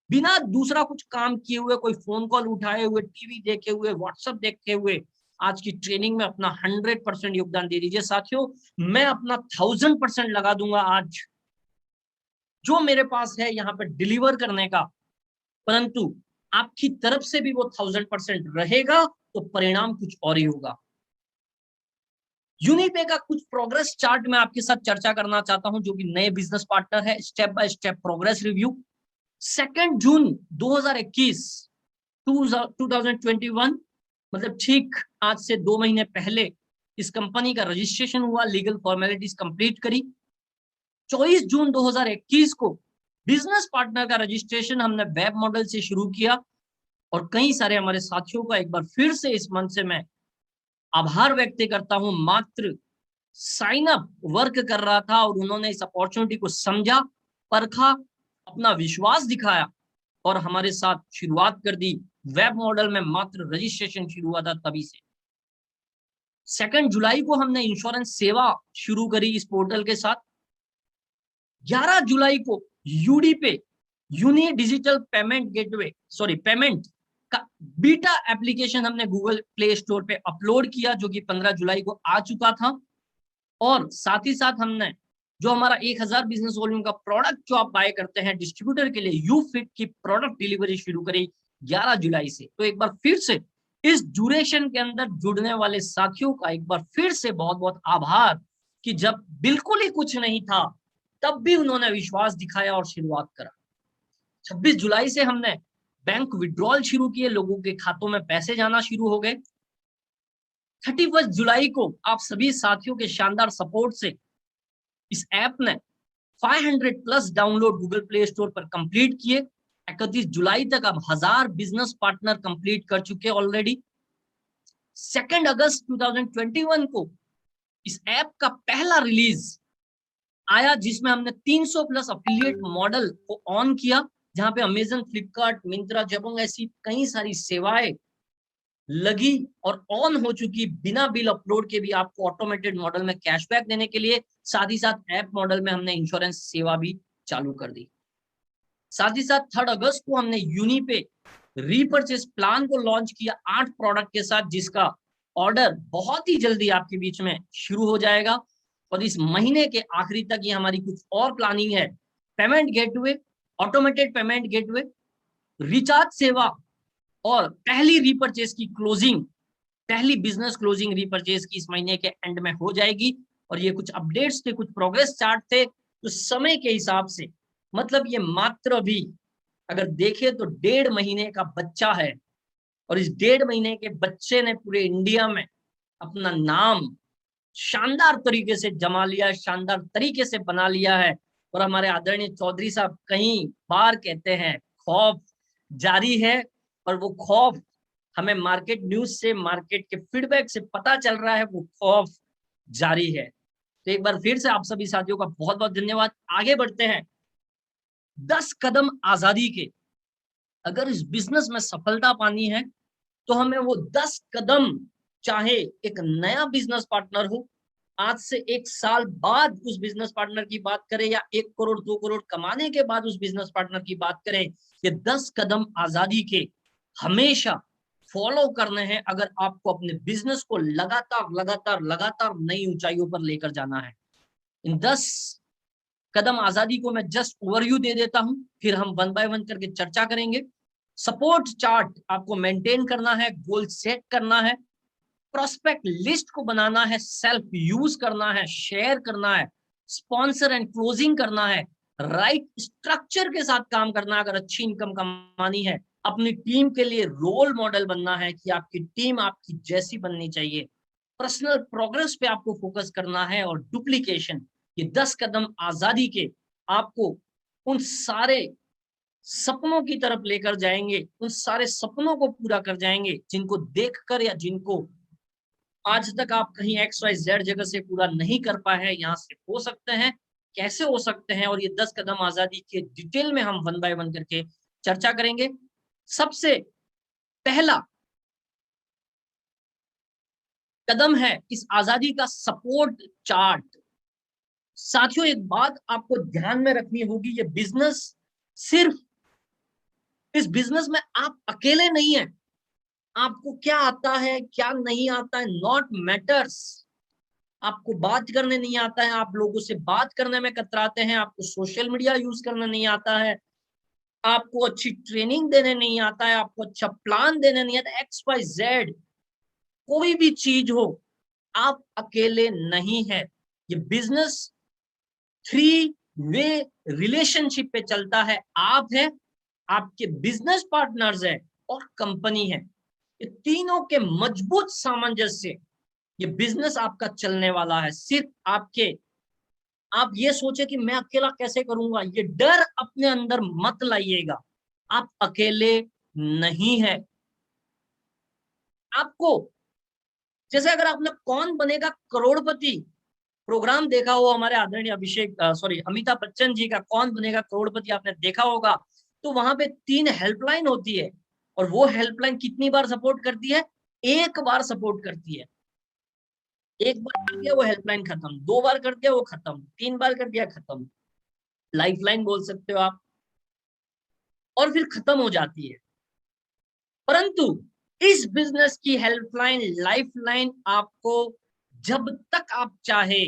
बिना दूसरा कुछ काम किए हुए, कोई फोन कॉल उठाए हुए, टीवी देखे हुए, व्हाट्सएप देखे हुए, आज की ट्रेनिंग में अपना 100% योगदान दे दीजिए साथियों। मैं अपना 1000% लगा दूंगा आज जो मेरे पास है यहाँ पे डिलीवर करने का, परंतु आपकी तरफ से भी वो 1000% रहेगा तो परिणाम कुछ और ही होगा। यूनिपे का कुछ प्रोग्रेस चार्ट मैं आपके साथ चर्चा करना चाहता हूं, जो कि नए बिजनेस पार्टनर है। Step by step progress review. 2 जून 2021 2021 मतलब ठीक आज से 2 महीने पहले इस कंपनी का रजिस्ट्रेशन हुआ, लीगल फॉर्मेलिटीज कंप्लीट करी। 24 जून 2021 को बिजनेस पार्टनर का रजिस्ट्रेशन हमने वेब मॉडल से शुरू किया और कई सारे हमारे साथियों का एक बार फिर से इस मंच से मैं आभार व्यक्त करता हूं। मात्र साइन अप वर्क कर रहा था और उन्होंने इस अपॉर्चुनिटी को समझा, परखा, अपना विश्वास दिखाया और हमारे साथ शुरुआत कर दी। वेब मॉडल में मात्र रजिस्ट्रेशन शुरू हुआ था तभी से। 2 जुलाई को हमने इंश्योरेंस सेवा शुरू करी इस पोर्टल के साथ। 11 जुलाई को यूडी पे uni digital payment gateway payment का बीटा एप्लीकेशन हमने गूगल प्ले स्टोर पे अपलोड किया, जो कि 15 जुलाई को आ चुका था। और साथ ही साथ हमने जो हमारा 1000 बिजनेस वॉल्यूम का प्रोडक्ट जो आप बाय करते हैं डिस्ट्रीब्यूटर के लिए, यू फिट की प्रोडक्ट डिलीवरी शुरू करी 11 जुलाई से। तो एक बार फिर से इस ड्यूरेशन के अंदर जुड़ने वाले साथियों का एक बार फिर से बहुत बहुत आभार कि जब बिल्कुल ही कुछ नहीं था तब भी उन्होंने विश्वास दिखाया और शुरुआत करा। 26 जुलाई से हमने बैंक विड्रॉल शुरू किए, लोगों के खातों में पैसे जाना शुरू हो गए। 31 जुलाई को आप सभी साथियों के शानदार सपोर्ट से इस ऐप ने 500+ डाउनलोड गूगल प्ले स्टोर पर कंप्लीट किए। 31 जुलाई तक अब 1000 बिजनेस पार्टनर कंप्लीट कर चुके ऑलरेडी। 2 अगस्त 2021 को इस ऐप का पहला रिलीज आया, जिसमें हमने 300+ अफिलिएट मॉडल को ऑन किया, जहां पे अमेजन, फ्लिपकार्ट, मिंत्रा, जबोंग ऐसी कई सारी सेवाएं लगी और ऑन हो चुकी। बिना बिल अपलोड के भी आपको ऑटोमेटेड मॉडल में कैशबैक देने के लिए, साथ ही साथ ऐप मॉडल में हमने इंश्योरेंस सेवा भी चालू कर दी। साथ ही साथ 3 अगस्त को हमने यूनिपे रीपर्चेस प्लान को लॉन्च किया 8 प्रोडक्ट के साथ, जिसका ऑर्डर बहुत ही जल्दी आपके बीच में शुरू हो जाएगा। और इस महीने के आखिरी तक ये हमारी कुछ और प्लानिंग है। Payment gateway, automated payment gateway, recharge सेवा और पहली रीपर्चेस की क्लोजिंग, पहली बिजनेस क्लोजिंग रीपर्चेस की इस महीने के एंड में हो जाएगी। और ये कुछ अपडेट्स थे, कुछ प्रोग्रेस चार्ट थे, तो समय के हिसाब से मतलब ये मात्र भी अगर देखे तो 1.5 महीने का बच्चा है और इस 1.5 महीने के बच्चे ने पूरे इंडिया में अपना नाम शानदार तरीके से जमा लिया है, शानदार तरीके से बना लिया है। और हमारे आदरणीय चौधरी साहब कई बार कहते हैं खौफ जारी है, और वो खौफ हमें मार्केट न्यूज से, मार्केट के फीडबैक से पता चल रहा है, वो खौफ जारी है। तो एक बार फिर से आप सभी साथियों का बहुत बहुत धन्यवाद। आगे बढ़ते हैं। 10 कदम आजादी के, अगर इस बिजनेस में सफलता पानी है तो हमें वो 10 कदम, चाहे एक नया बिजनेस पार्टनर हो, आज से 1 साल बाद उस बिजनेस पार्टनर की बात करें, या 1 करोड़ 2 करोड़ कमाने के बाद उस बिजनेस पार्टनर की बात करें, ये 10 कदम आजादी के हमेशा फॉलो करने हैं अगर आपको अपने बिजनेस को लगातार लगातार लगातार नई ऊंचाइयों पर लेकर जाना है। इन 10 कदम आजादी को मैं जस्ट ओवरव्यू दे देता हूं, फिर हम 1 बाय 1 करके चर्चा करेंगे। सपोर्ट चार्ट आपको मेंटेन करना है, गोल सेट करना है, प्रोस्पेक्ट लिस्ट को बनाना है, सेल्फ यूज करना है, शेयर करना है, स्पॉन्सर एंड क्लोजिंग करना है, राइट स्ट्रक्चर के साथ काम करना है अगर अच्छी इनकम कमानी है, अपनी टीम के लिए रोल मॉडल बनना है कि आपकी टीम आपकी जैसी बननी चाहिए, पर्सनल प्रोग्रेस पे आपको फोकस करना है, और डुप्लीकेशन, ये 10 कदम आजादी के आपको उन सारे सपनों की तरफ लेकर जाएंगे, उन सारे सपनों को पूरा कर जाएंगे जिनको देखकर या जिनको आज तक आप कहीं XYZ जगह से पूरा नहीं कर पाए हैं, यहाँ से हो सकते हैं, कैसे हो सकते हैं। और ये 10 कदम आजादी के डिटेल में हम 1 बाय 1 करके चर्चा करेंगे। सबसे पहला कदम है इस आजादी का सपोर्ट चार्ट। साथियों, एक बात आपको ध्यान में रखनी होगी, ये बिजनेस सिर्फ, इस बिजनेस में आप अकेले नहीं हैं। आपको क्या आता है क्या नहीं आता है नॉट मैटर्स। आपको बात करने नहीं आता है, आप लोगों से बात करने में कतराते हैं, आपको सोशल मीडिया यूज करना नहीं आता है, आपको अच्छी ट्रेनिंग देने नहीं आता है, आपको अच्छा प्लान देने नहीं आता, एक्स वाई जेड कोई भी चीज हो, आप अकेले नहीं है। ये बिजनेस 3 वे रिलेशनशिप पे चलता है। आप है, आपके बिजनेस पार्टनर्स है और कंपनी है। ये तीनों के मजबूत सामंजस्य ये बिजनेस आपका चलने वाला है। सिर्फ आपके आप ये सोचे कि मैं अकेला कैसे करूंगा, ये डर अपने अंदर मत लाइएगा। आप अकेले नहीं है। आपको जैसे अगर आपने कौन बनेगा करोड़पति प्रोग्राम देखा हो, हमारे आदरणीय अमिताभ बच्चन जी का कौन बनेगा करोड़पति आपने देखा होगा, तो वहां पे 3 हेल्पलाइन होती है और वो हेल्पलाइन कितनी बार सपोर्ट करती है? एक बार सपोर्ट करती है। एक बार कर दिया वो हेल्पलाइन खत्म, 2 बार कर दिया वो खत्म, 3 बार कर दिया खत्म। लाइफलाइन बोल सकते हो आप, और फिर खत्म हो जाती है। परंतु इस बिजनेस की हेल्पलाइन लाइफलाइन आपको जब तक आप चाहे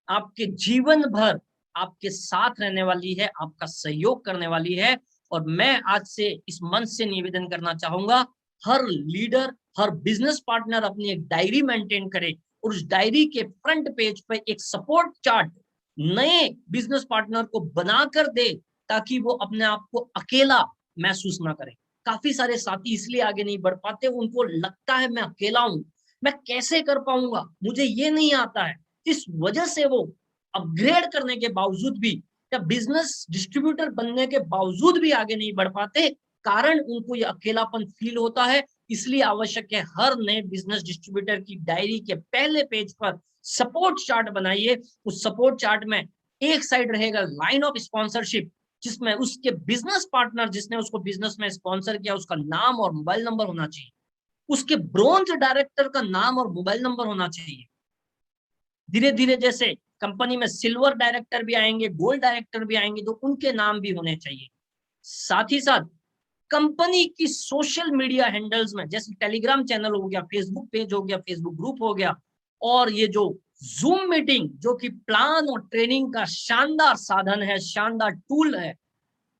आपके जीवन भर आपके साथ रहने वाली है, आपका सहयोग करने वाली है। और मैं आज से इस मंच से निवेदन करना चाहूंगा, हर लीडर हर बिजनेस पार्टनर अपनी एक डायरी मेंटेन करे और उस डायरी के फ्रंट पेज पर एक सपोर्ट चार्ट नए बिजनेस पार्टनर को बनाकर दे, ताकि वो अपने आप को अकेला महसूस ना करे। काफी सारे साथी इसलिए आगे नहीं बढ़ पाते, उनको लगता है मैं अकेला हूं, मैं कैसे कर पाऊंगा, मुझे ये नहीं आता है। इस वजह से वो अपग्रेड करने के बावजूद भी या बिजनेस डिस्ट्रीब्यूटर बनने के बावजूद भी आगे नहीं बढ़ पाते, कारण उनको ये अकेलापन फील होता है। इसलिए आवश्यक है हर नए बिजनेस डिस्ट्रीब्यूटर की डायरी के पहले पेज पर सपोर्ट चार्ट बनाइए। उस सपोर्ट चार्ट में एक साइड रहेगा लाइन ऑफ स्पॉन्सरशिप, जिसमें उसके बिजनेस पार्टनर जिसने उसको बिजनेस में स्पॉन्सर किया उसका नाम और मोबाइल नंबर होना चाहिए, उसके ब्रोंज डायरेक्टर का नाम और मोबाइल नंबर होना चाहिए। धीरे धीरे जैसे कंपनी में सिल्वर डायरेक्टर भी आएंगे, गोल्ड डायरेक्टर भी आएंगे, तो उनके नाम भी होने चाहिए। साथ ही साथ कंपनी की सोशल मीडिया हैंडल्स में, जैसे टेलीग्राम चैनल हो गया, फेसबुक पेज हो गया, फेसबुक ग्रुप हो गया, और ये जो जूम मीटिंग जो कि प्लान और ट्रेनिंग का शानदार साधन है, शानदार टूल है,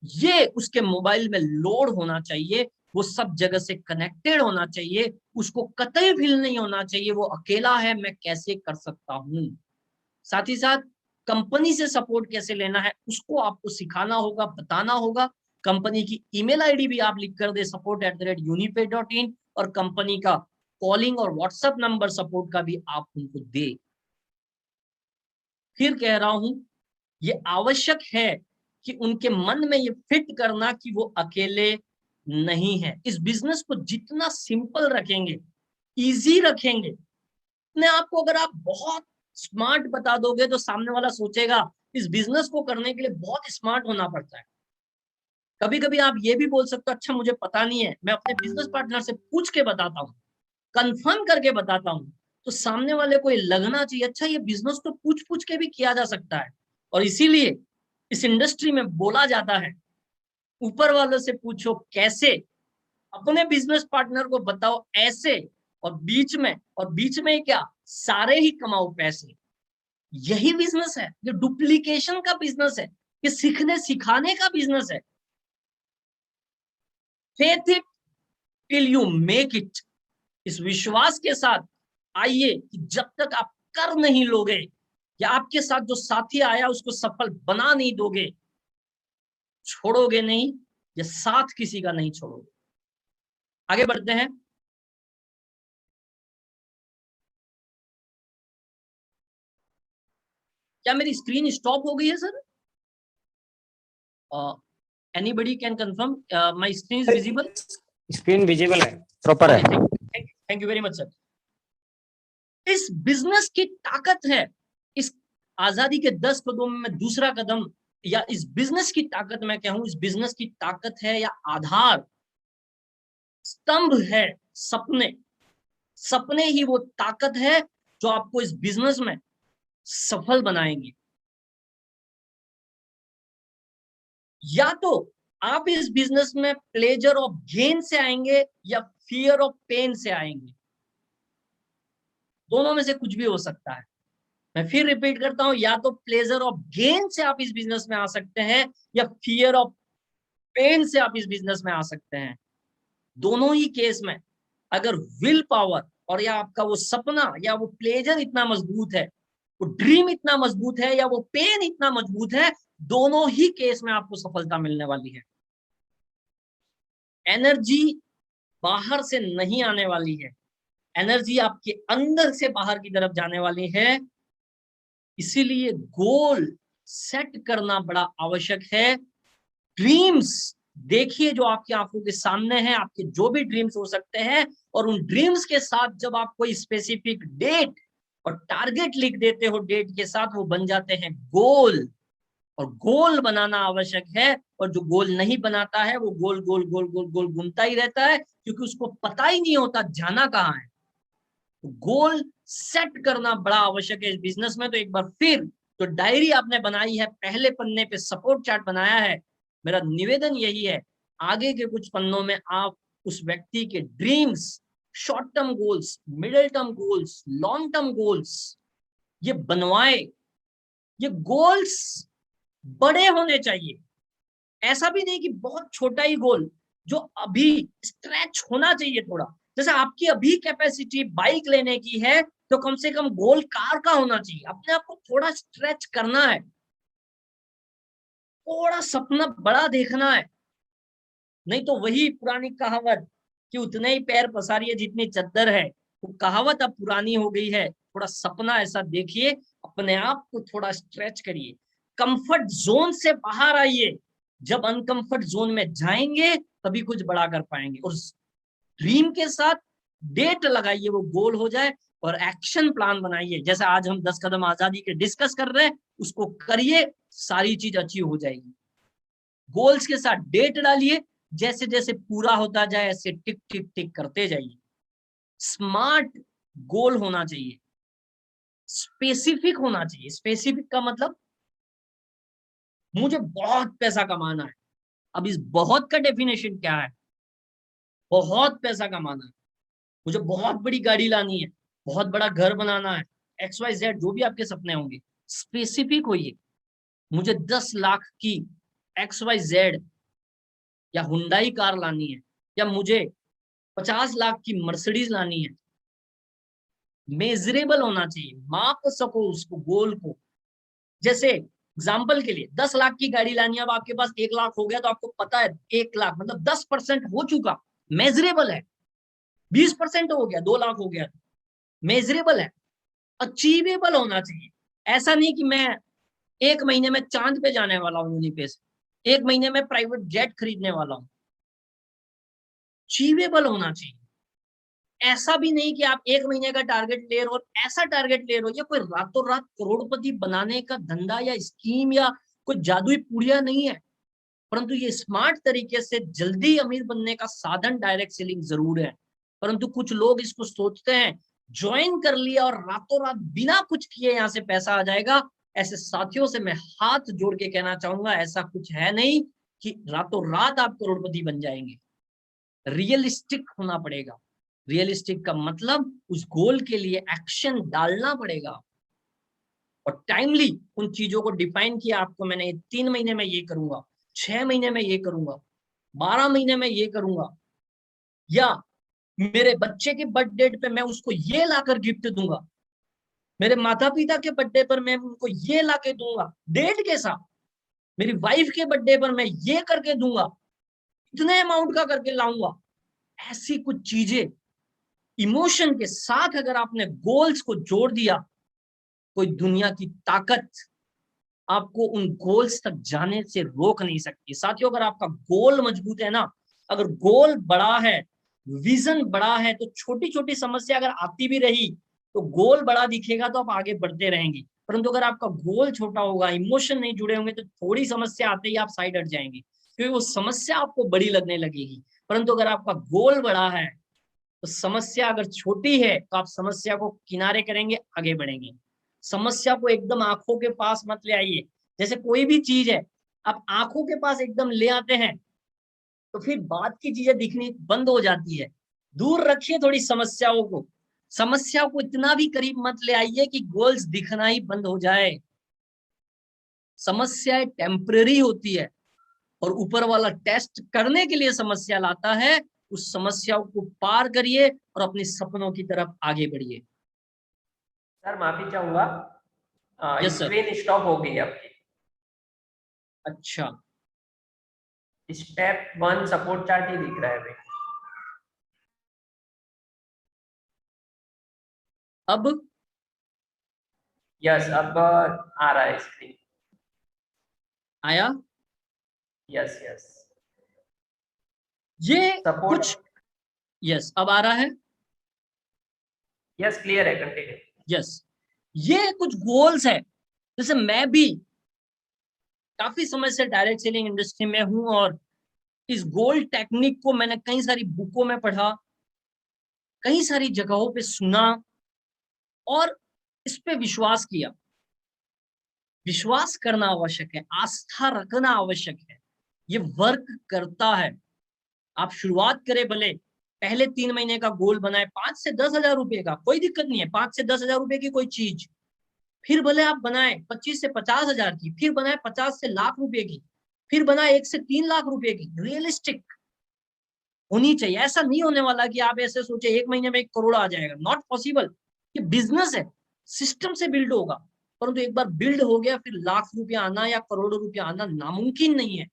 ये उसके मोबाइल में लोड होना चाहिए। वो सब जगह से कनेक्टेड होना चाहिए, उसको कतई फील नहीं होना चाहिए वो अकेला है, मैं कैसे कर सकता हूं। साथ ही साथ कंपनी से सपोर्ट कैसे लेना है उसको आपको सिखाना होगा, बताना होगा। कंपनी की ईमेल आईडी भी आप लिख कर दे support@unipaid.in, और कंपनी का कॉलिंग और व्हाट्सएप नंबर सपोर्ट का भी आप उनको दे। फिर कह रहा हूं, ये आवश्यक है कि उनके मन में ये फिट करना कि वो अकेले नहीं है। इस बिजनेस को जितना सिंपल रखेंगे, इजी रखेंगे, अपने आप को अगर आप बहुत स्मार्ट बता दोगे तो सामने वाला सोचेगा इस बिजनेस को करने के लिए बहुत स्मार्ट होना पड़ता है। कभी कभी आप ये भी बोल सकते हो अच्छा मुझे पता नहीं है, मैं अपने बिजनेस पार्टनर से पूछ के बताता हूँ, कंफर्म करके बताता हूँ। तो सामने वाले को ये लगना चाहिए अच्छा ये बिजनेस तो पूछ पूछ के भी किया जा सकता है। और इसीलिए इस इंडस्ट्री में बोला जाता है ऊपर वालों से पूछो कैसे, अपने बिजनेस पार्टनर को बताओ ऐसे, और बीच में क्या, सारे ही कमाओ पैसे। यही बिजनेस है, ये डुप्लीकेशन का बिजनेस है, ये सीखने सिखाने का बिजनेस है। Faith it till you make it. इस विश्वास के साथ आइए कि जब तक आप कर नहीं लोगे या आपके साथ जो साथी आया उसको सफल बना नहीं दोगे, छोड़ोगे नहीं, या साथ किसी का नहीं छोड़ोगे। आगे बढ़ते हैं। क्या मेरी स्क्रीन स्टॉप हो गई है sir? Anybody can confirm my screen is visible? Screen visible है, प्रॉपर है। Thank you very much sir. इस बिजनेस की ताकत है, इस आजादी के 10 कदम में दूसरा कदम, या इस बिजनेस की ताकत मैं कहूं, इस बिजनेस की ताकत है या आधार स्तंभ है सपने। सपने ही वो ताकत है जो आपको इस बिजनेस में सफल बनाएंगे। या तो आप इस बिजनेस में प्लेजर ऑफ गेन से आएंगे या फियर ऑफ पेन से आएंगे? दोनों में से कुछ भी हो सकता है। मैं फिर रिपीट करता हूं, या तो प्लेजर ऑफ गेन से आप इस बिजनेस में आ सकते हैं या फियर ऑफ पेन से आप इस बिजनेस में आ सकते हैं। दोनों ही केस में अगर विल पावर और या आपका वो सपना या वो प्लेजर इतना मजबूत है, वो ड्रीम इतना मजबूत है या वो पेन इतना मजबूत है, दोनों ही केस में आपको सफलता मिलने वाली है। एनर्जी बाहर से नहीं आने वाली है, एनर्जी आपके अंदर से बाहर की तरफ जाने वाली है। इसीलिए गोल सेट करना बड़ा आवश्यक है। ड्रीम्स देखिए जो आपकी आंखों के सामने है, आपके जो भी ड्रीम्स हो सकते हैं, और उन ड्रीम्स के साथ जब आप कोई स्पेसिफिक डेट और टारगेट लिख देते हो, डेट के साथ वो बन जाते हैं गोल। और गोल बनाना आवश्यक है, और जो गोल नहीं बनाता है वो गोल गोल गोल गोल गोल घूमता ही रहता है, क्योंकि उसको पता ही नहीं होता जाना कहाँ है। तो गोल सेट करना बड़ा आवश्यक है इस बिजनेस में। तो एक बार फिर जो डायरी आपने बनाई है, पहले पन्ने पे सपोर्ट चार्ट बनाया है, मेरा निवेदन यही है, आगे के कुछ पन्नों में आप उस व्यक्ति के dreams, short term goals, middle term goals, long term goals ये बनवाए। ये गोल्स बड़े होने चाहिए, ऐसा भी नहीं कि बहुत छोटा ही गोल, जो अभी स्ट्रेच होना चाहिए थोड़ा। जैसे आपकी अभी कैपेसिटी बाइक लेने की है, तो कम से कम गोल कार का होना चाहिए। अपने आप को थोड़ा स्ट्रेच करना है, थोड़ा सपना बड़ा देखना है। नहीं तो वही पुरानी कहावत कि उतने ही पैर पसारिए जितनी चद्दर है, वो कहावत अब पुरानी हो गई है। थोड़ा सपना ऐसा देखिए, अपने आप को थोड़ा स्ट्रेच करिए, कंफर्ट जोन से बाहर आइए। जब अनकंफर्ट जोन में जाएंगे तभी कुछ बड़ा कर पाएंगे। और ड्रीम के साथ डेट लगाइए, वो गोल हो जाए, और एक्शन प्लान बनाइए। जैसे आज हम 10 कदम आजादी के डिस्कस कर रहे हैं, उसको करिए, सारी चीज अचीव हो जाएगी। गोल्स के साथ डेट डालिए, जैसे जैसे पूरा होता जाए ऐसे टिक टिक टिक करते जाइए। स्मार्ट गोल होना चाहिए, स्पेसिफिक होना चाहिए। स्पेसिफिक का मतलब मुझे बहुत पैसा कमाना है। अब इस बहुत का डेफिनेशन क्या है? बहुत पैसा कमाना है, मुझे बहुत बड़ी गाड़ी लानी है, बहुत बड़ा घर बनाना है, XYZ जो भी आपके सपने होंगे, स्पेसिफिक होइए। मुझे 10 लाख की XYZ या हुंडई कार लानी है, या मुझे 50 लाख की मर्सिडीज लानी है। मेजरेबल होना चाहिए, माप सको उसको, गोल को। जैसे एग्जाम्पल के लिए 10 लाख की गाड़ी लानी है, अब आपके पास 1 लाख हो गया, तो आपको पता है 1 लाख मतलब 10% हो चुका, मेजरेबल है। 20% हो गया, 2 लाख हो गया, मेजरेबल है। अचीवेबल होना चाहिए। ऐसा नहीं कि मैं 1 महीने में चांद पे जाने वाला हूँ उन्हीं पे से, 1 महीने में प्राइवेट जेट खरीदने वाला हूँ। अचीवेबल होना चाहिए। ऐसा भी नहीं कि आप 1 महीने का टारगेट ले रहे हो, ऐसा टारगेट ले रहे हो, ये कोई रातों रात करोड़पति बनाने का धंधा या स्कीम या कोई जादुई पुड़िया नहीं है। परंतु ये स्मार्ट तरीके से जल्दी अमीर बनने का साधन डायरेक्ट सेलिंग जरूर है। परंतु कुछ लोग इसको सोचते हैं, ज्वाइन कर लिया और रातों रात बिना कुछ किए यहां से पैसा आ जाएगा। ऐसे साथियों से मैं हाथ जोड़ के कहना चाहूंगा, ऐसा कुछ है नहीं कि रातों रात आप करोड़पति बन जाएंगे। रियलिस्टिक होना पड़ेगा। रियलिस्टिक का मतलब उस गोल के लिए एक्शन डालना पड़ेगा, और टाइमली उन चीजों को डिफाइन किया आपको मैंने। 3 महीने में ये करूंगा, 6 महीने में ये करूंगा, 12 महीने में ये करूंगा, या मेरे बच्चे के बर्थडे पे मैं उसको ये लाकर गिफ्ट दूंगा, मेरे माता पिता के बर्थडे पर मैं उनको ये लाके दूंगा डेट के साथ, मेरी वाइफ के बर्थडे पर मैं ये करके दूंगा, इतने अमाउंट का करके लाऊंगा। ऐसी कुछ चीजें इमोशन के साथ अगर आपने गोल्स को जोड़ दिया, कोई दुनिया की ताकत आपको उन गोल्स तक जाने से रोक नहीं सकती। साथियों, अगर आपका गोल मजबूत है ना, अगर गोल बड़ा है, विजन बड़ा है, तो छोटी छोटी समस्या अगर आती भी रही तो गोल बड़ा दिखेगा, तो आप आगे बढ़ते रहेंगे। परंतु अगर आपका गोल छोटा होगा, इमोशन नहीं जुड़े होंगे, तो थोड़ी समस्या आते ही आप साइड हट जाएंगे, क्योंकि वो समस्या आपको बड़ी लगने लगेगी। परंतु अगर आपका गोल बड़ा है, तो समस्या अगर छोटी है तो आप समस्या को किनारे करेंगे, आगे बढ़ेंगे। समस्या को एकदम आंखों के पास मत ले आइए। जैसे कोई भी चीज है, आप आंखों के पास एकदम ले आते हैं तो फिर बात की चीजें दिखनी बंद हो जाती है। दूर रखिए थोड़ी समस्याओं को, समस्याओं को इतना भी करीब मत ले आइए कि गोल्स दिखना ही बंद हो जाए। समस्याएं टेम्परेरी होती है और ऊपर वाला टेस्ट करने के लिए समस्या लाता है। उस समस्याओं को पार करिए और अपने सपनों की तरफ आगे बढ़िए। सर माफी चाहूंगा, यस सर। स्क्रीन स्टॉप हो गई आपकी। अच्छा, स्टेप 1 सपोर्ट चार्ट ही दिख रहा है अभी। अब यस, अब आ रहा है स्क्रीन। आया? यस यस, ये सपोर्ट। कुछ, यस अब आ रहा है। यस, क्लियर है, कंटिन्यू। यस, ये कुछ गोल्स है। जैसे मैं भी काफी समय से डायरेक्ट सेलिंग इंडस्ट्री में हूं और इस गोल टेक्निक को मैंने कई सारी बुकों में पढ़ा, कई सारी जगहों पे सुना और इस पे विश्वास किया। विश्वास करना आवश्यक है, आस्था रखना आवश्यक है। ये वर्क करता है। आप शुरुआत करें, भले पहले 3 महीने का गोल बनाए 5 से 10 हजार रुपए का, कोई दिक्कत नहीं है। 5 से 10 हजार रुपए की कोई चीज, फिर भले आप बनाए 25 से 50 हजार की, फिर बनाए 50 से लाख रुपए की, फिर बनाए 1 से 3 लाख रुपए की। रियलिस्टिक होनी चाहिए। ऐसा नहीं होने वाला कि आप ऐसे सोचे 1 महीने में 1 करोड़ आ जाएगा। Not possible. ये बिजनेस है, सिस्टम से बिल्ड होगा। परंतु एक बार बिल्ड हो गया फिर लाख रुपया आना या करोड़ों रुपया आना नामुमकिन नहीं है,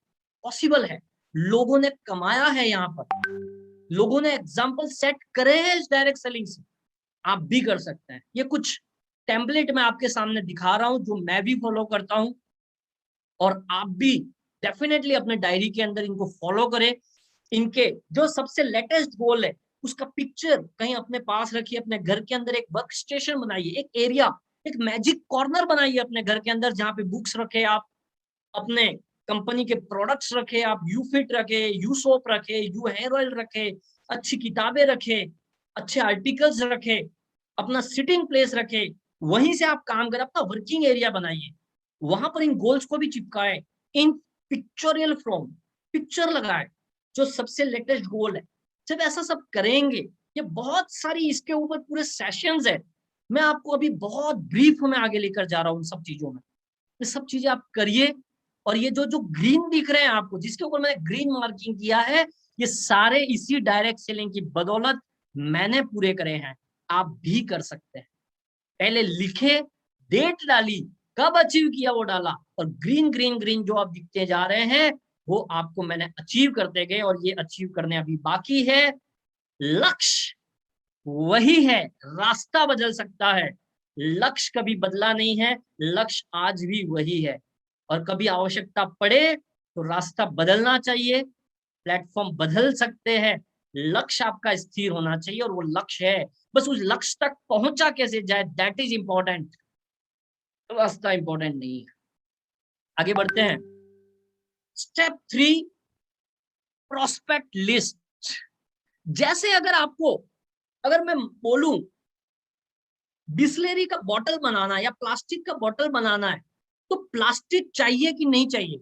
पॉसिबल है। लोगों ने कमाया है, यहाँ पर लोगों ने एग्जाम्पल सेट करे हैं इस डायरेक्ट सेलिंग से। आप भी कर सकते हैं। ये कुछ टेम्पलेट मैं आपके सामने दिखा रहा हूं जो मैं भी फॉलो करता हूं, और आप भी डेफिनेटली अपने डायरी के अंदर इनको फॉलो करें। इनके जो सबसे लेटेस्ट गोल है उसका पिक्चर कहीं अपने पास रखिए, अपने घर के अंदर एक वर्क स्टेशन बनाइए, एक एरिया, एक मैजिक कॉर्नर बनाइए अपने घर के अंदर, जहां पे बुक्स रखे, आप अपने कंपनी के प्रोडक्ट्स रखे, आप यू फिट रखे, यू सोप रखे, यू हेयर ऑयल रखे, अच्छी किताबें रखे, अच्छे आर्टिकल्स रखे, अपना सिटिंग प्लेस रखे। वहीं से आप काम करें, अपना वर्किंग एरिया बनाइए, वहां पर इन गोल्स को भी चिपकाए इन पिक्चोरियल फॉर्म, पिक्चर लगाए जो सबसे लेटेस्ट गोल है। जब ऐसा सब करेंगे, ये बहुत सारी इसके ऊपर पूरे सेशंस है, मैं आपको अभी बहुत ब्रीफ में आगे लेकर जा रहा हूँ उन सब चीजों में। ये सब चीजें आप करिए। और ये जो जो ग्रीन दिख रहे हैं आपको, जिसके ऊपर मैंने ग्रीन मार्किंग किया है, ये सारे इसी डायरेक्ट सेलिंग की बदौलत मैंने पूरे करे हैं। आप भी कर सकते हैं। पहले लिखे, डेट डाली, कब अचीव किया वो डाला, और ग्रीन ग्रीन ग्रीन जो आप दिखते जा रहे हैं वो आपको मैंने अचीव करते गए, और ये अचीव करने अभी बाकी है। लक्ष्य वही है, रास्ता बदल सकता है, लक्ष्य कभी बदला नहीं है। लक्ष्य आज भी वही है, और कभी आवश्यकता पड़े तो रास्ता बदलना चाहिए, प्लेटफॉर्म बदल सकते हैं। लक्ष्य आपका स्थिर होना चाहिए, और वो लक्ष्य है। बस उस लक्ष्य तक पहुंचा कैसे जाए, दैट इज इंपॉर्टेंट, रास्ता इंपॉर्टेंट नहीं है। आगे बढ़ते हैं। Step 3, prospect list. जैसे अगर मैं बोलूं बिस्लेरी का बॉटल बनाना या प्लास्टिक का बॉटल बनाना है, तो प्लास्टिक चाहिए कि नहीं चाहिए?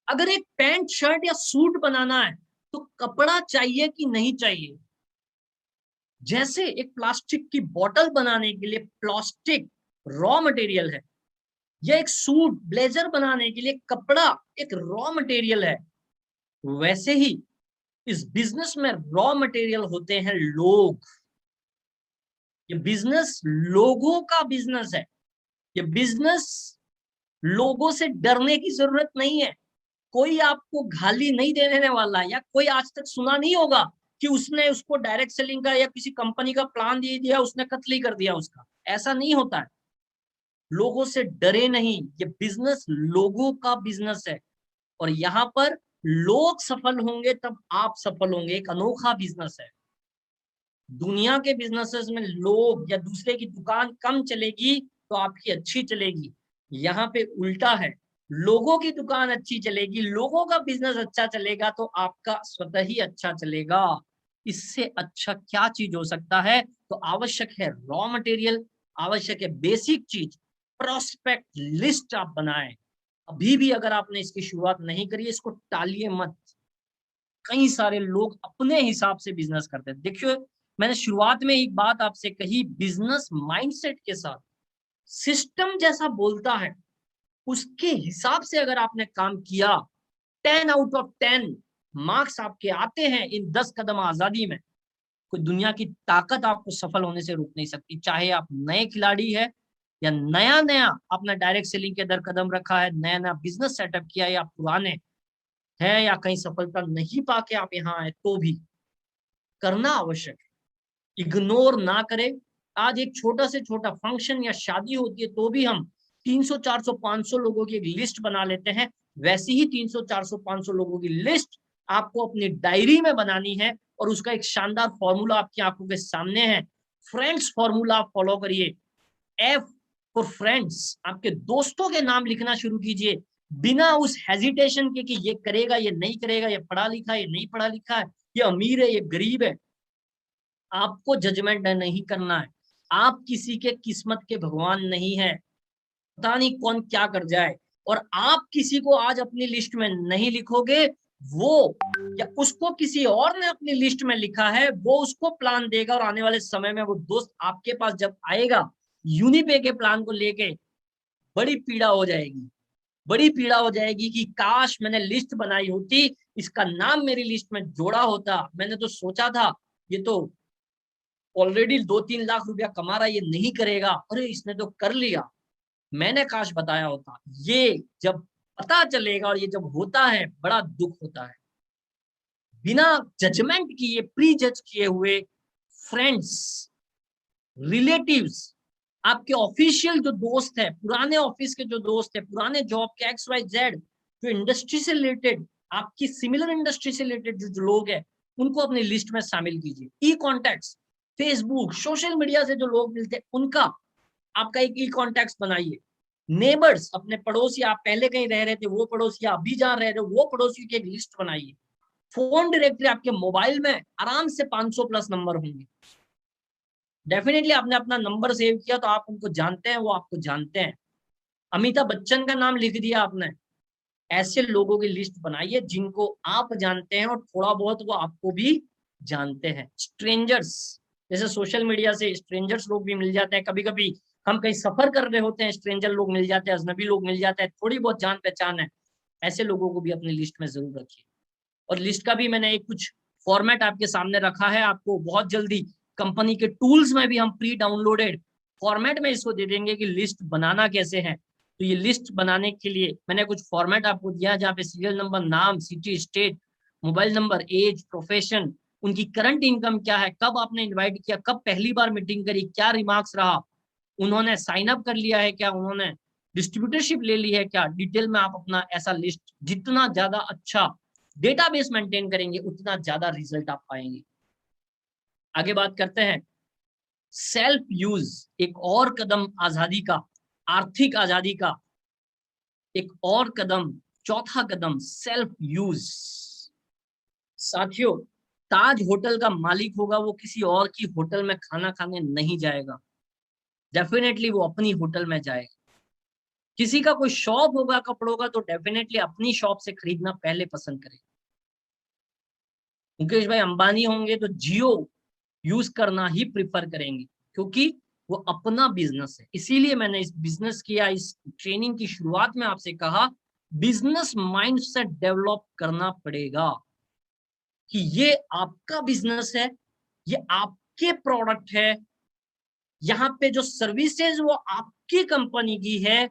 अगर एक पैंट शर्ट या सूट बनाना है तो कपड़ा चाहिए कि नहीं चाहिए? जैसे एक प्लास्टिक की बोतल बनाने के लिए प्लास्टिक रॉ मटेरियल है, या एक सूट ब्लेजर बनाने के लिए कपड़ा एक रॉ मटेरियल है, वैसे ही इस बिजनेस में रॉ मटेरियल होते हैं लोग। ये बिजनेस लोगों का बिजनेस है। ये बिजनेस लोगों से डरने की जरूरत नहीं है। कोई आपको गाली नहीं देने वाला, या कोई आज तक सुना नहीं होगा कि उसने उसको डायरेक्ट सेलिंग का या किसी कंपनी का प्लान दे दिया, उसने कत्ल कर दिया उसका। ऐसा नहीं होता है। लोगों से डरे नहीं, ये बिजनेस लोगों का बिजनेस है, और यहाँ पर लोग सफल होंगे तब आप सफल होंगे। एक अनोखा बिजनेस है। दुनिया के बिजनेसेस में लोग या दूसरे की दुकान कम चलेगी तो आपकी अच्छी चलेगी। यहाँ पे उल्टा है, लोगों की दुकान अच्छी चलेगी, लोगों का बिजनेस अच्छा चलेगा तो आपका स्वतः ही अच्छा चलेगा। इससे अच्छा क्या चीज हो सकता है? तो आवश्यक है रॉ मटेरियल, आवश्यक है बेसिक चीज, प्रोस्पेक्ट लिस्ट आप बनाएं। अभी भी अगर आपने इसकी शुरुआत नहीं करी, इसको टालिए मत। कई सारे लोग अपने हिसाब से बिजनेस करते हैं। देखिए, मैंने शुरुआत में एक बात आपसे कही, बिजनेस माइंडसेट के साथ सिस्टम जैसा बोलता है उसके हिसाब से अगर आपने काम किया, 10 आउट ऑफ 10 मार्क्स आपके आते हैं इन 10 कदम आजादी में। कोई दुनिया की ताकत आपको सफल होने से रोक नहीं सकती, चाहे आप नए खिलाड़ी है या नया नया आपने डायरेक्ट सेलिंग के अंदर कदम रखा है, नया नया बिजनेस सेटअप किया, या पुराने हैं या कहीं सफलता नहीं पाके आप यहाँ आए, तो भी करना आवश्यक है, इग्नोर ना करें। आज एक छोटा से छोटा फंक्शन या शादी होती है तो भी हम 300 400 500 लोगों की एक लिस्ट बना लेते हैं। वैसी ही 300 400 500 लोगों की लिस्ट आपको अपनी डायरी में बनानी है, और उसका एक शानदार फॉर्मूला आपकी आंखों के सामने है। फ्रेंड्स फॉर्मूला आप फॉलो करिए। एफ फॉर फ्रेंड्स, आपके दोस्तों के नाम लिखना शुरू कीजिए, बिना उस हेजिटेशन के कि ये करेगा ये नहीं करेगा, ये पढ़ा लिखा है ये नहीं पढ़ा लिखा है, ये अमीर है ये गरीब है। आपको जजमेंट नहीं करना है। आप किसी के किस्मत के भगवान नहीं है, पता नहीं कौन क्या कर जाए। और आप किसी को आज अपनी लिस्ट में नहीं लिखोगे, वो या उसको किसी और ने अपनी लिस्ट में लिखा है, वो उसको प्लान देगा, और आने वाले समय में वो दोस्त आपके पास जब आएगा यूनिपे के प्लान को लेके, बड़ी पीड़ा हो जाएगी, बड़ी पीड़ा हो जाएगी कि काश मैंने लिस्ट बनाई होती, इसका नाम मेरी लिस्ट में जोड़ा होता। मैंने तो सोचा था ये तो ऑलरेडी 2-3 लाख रुपया कमा रहा है, ये नहीं करेगा, अरे इसने तो कर लिया, मैंने काश बताया होता। ये जब पता चलेगा और ये जब होता है, बड़ा दुख होता है। बिना जजमेंट किए, प्री जज किए हुए फ्रेंड्स, रिलेटिव्स, आपके ऑफिशियल जो दोस्त है, पुराने ऑफिस के जो दोस्त है, पुराने जॉब के XYZ, जो इंडस्ट्री से रिलेटेड, आपकी सिमिलर इंडस्ट्री से रिलेटेड जो लोग है, उनको अपनी लिस्ट में शामिल कीजिए। ई कॉन्टैक्ट्स, फेसबुक, सोशल मीडिया से जो लोग मिलते हैं, उनका आपका एक ई कॉन्टैक्ट्स बनाइए। नेबर्स, अपने पड़ोसी, आप पहले कहीं रह रहे थे वो पड़ोसी, अभी जहाँ रह रहे हो वो पड़ोसी की एक लिस्ट बनाइए। फोन डायरेक्टरी, आपके मोबाइल में आराम से 500 प्लस नंबर होंगे। डेफिनेटली आपने अपना नंबर सेव किया तो आप उनको जानते हैं, वो आपको जानते हैं। अमिताभ बच्चन का नाम लिख दिया आपने, ऐसे लोगों की लिस्ट बनाइए जिनको आप जानते हैं और थोड़ा बहुत वो आपको भी जानते हैं। स्ट्रेंजर्स, जैसे सोशल मीडिया से स्ट्रेंजर्स लोग भी मिल जाते हैं, कभी कभी हम कहीं सफर कर रहे होते हैं, स्ट्रेंजर लोग मिल जाते हैं, अजनबी लोग मिल जाते हैं, थोड़ी बहुत जान पहचान है, ऐसे लोगों को भी अपनी लिस्ट में जरूर रखिए। और लिस्ट का भी मैंने एक कुछ फॉर्मेट आपके सामने रखा है, आपको बहुत जल्दी कंपनी के टूल्स में भी हम प्री डाउनलोडेड फॉर्मेट में इसको दे देंगे कि लिस्ट बनाना कैसे है। तो ये लिस्ट बनाने के लिए मैंने कुछ फॉर्मेट आपको दिया, जहाँ पे सीरियल नंबर, नाम, city, state, mobile number, age, profession, उनकी करंट इनकम क्या है, कब आपने इन्वाइट किया, कब पहली बार मीटिंग करी, क्या रिमार्क्स रहा, उन्होंने साइन अप कर लिया है क्या, उन्होंने डिस्ट्रीब्यूटरशिप ले ली है क्या, डिटेल में आप अपना ऐसा लिस्ट, जितना ज्यादा अच्छा डेटाबेस मेंटेन करेंगे उतना ज्यादा रिजल्ट आप पाएंगे। आगे बात करते हैं सेल्फ यूज, एक और कदम आजादी का, आर्थिक आजादी का एक और कदम, चौथा कदम सेल्फ यूज। साथियों, ताज होटल का मालिक होगा, वो किसी और की होटल में खाना खाने नहीं जाएगा, डेफिनेटली वो अपनी होटल में जाएगा। किसी का कोई शॉप होगा कपड़ों का, तो डेफिनेटली अपनी शॉप से खरीदना पहले पसंद करेगा। मुकेश भाई अंबानी होंगे तो जियो यूज करना ही प्रिफर करेंगे, क्योंकि वो अपना बिजनेस है। इसीलिए मैंने इस बिजनेस की या इस ट्रेनिंग की शुरुआत में आपसे कहा, बिजनेस माइंडसेट डेवलप करना पड़ेगा कि ये आपका बिजनेस है, ये आपके प्रोडक्ट है, यहाँ पे जो सर्विसेज वो आपकी कंपनी की है,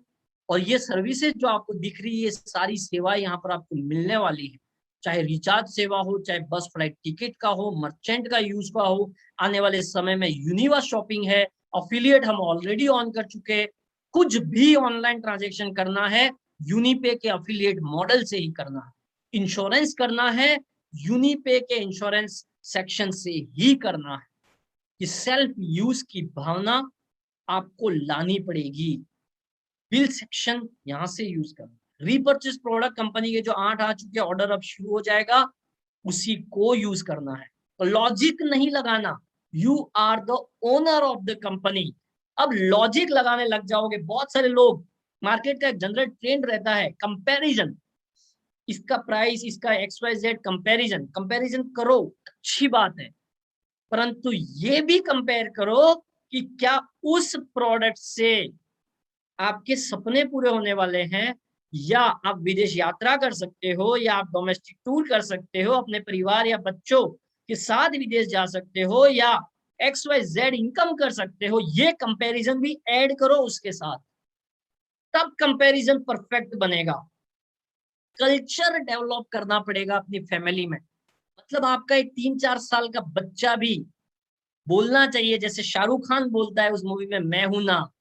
और ये सर्विसेज जो आपको दिख रही है, ये सारी सेवाएं यहाँ पर आपको मिलने वाली है। चाहे रिचार्ज सेवा हो, चाहे बस फ्लाइट टिकट का हो, मर्चेंट का यूज का हो, आने वाले समय में यूनिवर्स शॉपिंग है, अफिलिएट हम ऑलरेडी ऑन कर चुके हैं। कुछ भी ऑनलाइन ट्रांजेक्शन करना है, यूनिपे के अफिलिएट मॉडल से ही करना है। इंश्योरेंस करना है, यूनिपे के इंश्योरेंस सेक्शन से ही करना है। कि सेल्फ यूज की भावना आपको लानी पड़ेगी। बिल सेक्शन यहां से यूज करना, रीपर्चेस प्रोडक्ट कंपनी के जो 8 आ चुके ऑर्डर अब शुरू हो जाएगा, उसी को यूज करना है। तो लॉजिक नहीं लगाना, you are the owner of the company. अब लॉजिक लगाने लग जाओगे। बहुत सारे लोग, मार्केट का एक जनरल ट्रेंड रहता है कंपैरिजन, इसका प्राइस, इसका XYZ कंपैरिजन करो, अच्छी बात है, परंतु ये भी कंपेयर करो कि क्या उस प्रोडक्ट से आपके सपने पूरे होने वाले हैं, या आप विदेश यात्रा कर सकते हो, या आप डोमेस्टिक टूर कर सकते हो, अपने परिवार या बच्चों के साथ विदेश जा सकते हो, या XYZ इनकम कर सकते हो। ये कंपैरिजन भी ऐड करो उसके साथ, तब कंपैरिजन परफेक्ट बनेगा। कल्चर डेवलप करना पड़ेगा अपनी फैमिली में। मतलब आपका एक 3-4 साल का बच्चा भी बोलना चाहिए, जैसे शाहरुख खान बोलता है उस मूवी में मैं हूं ना,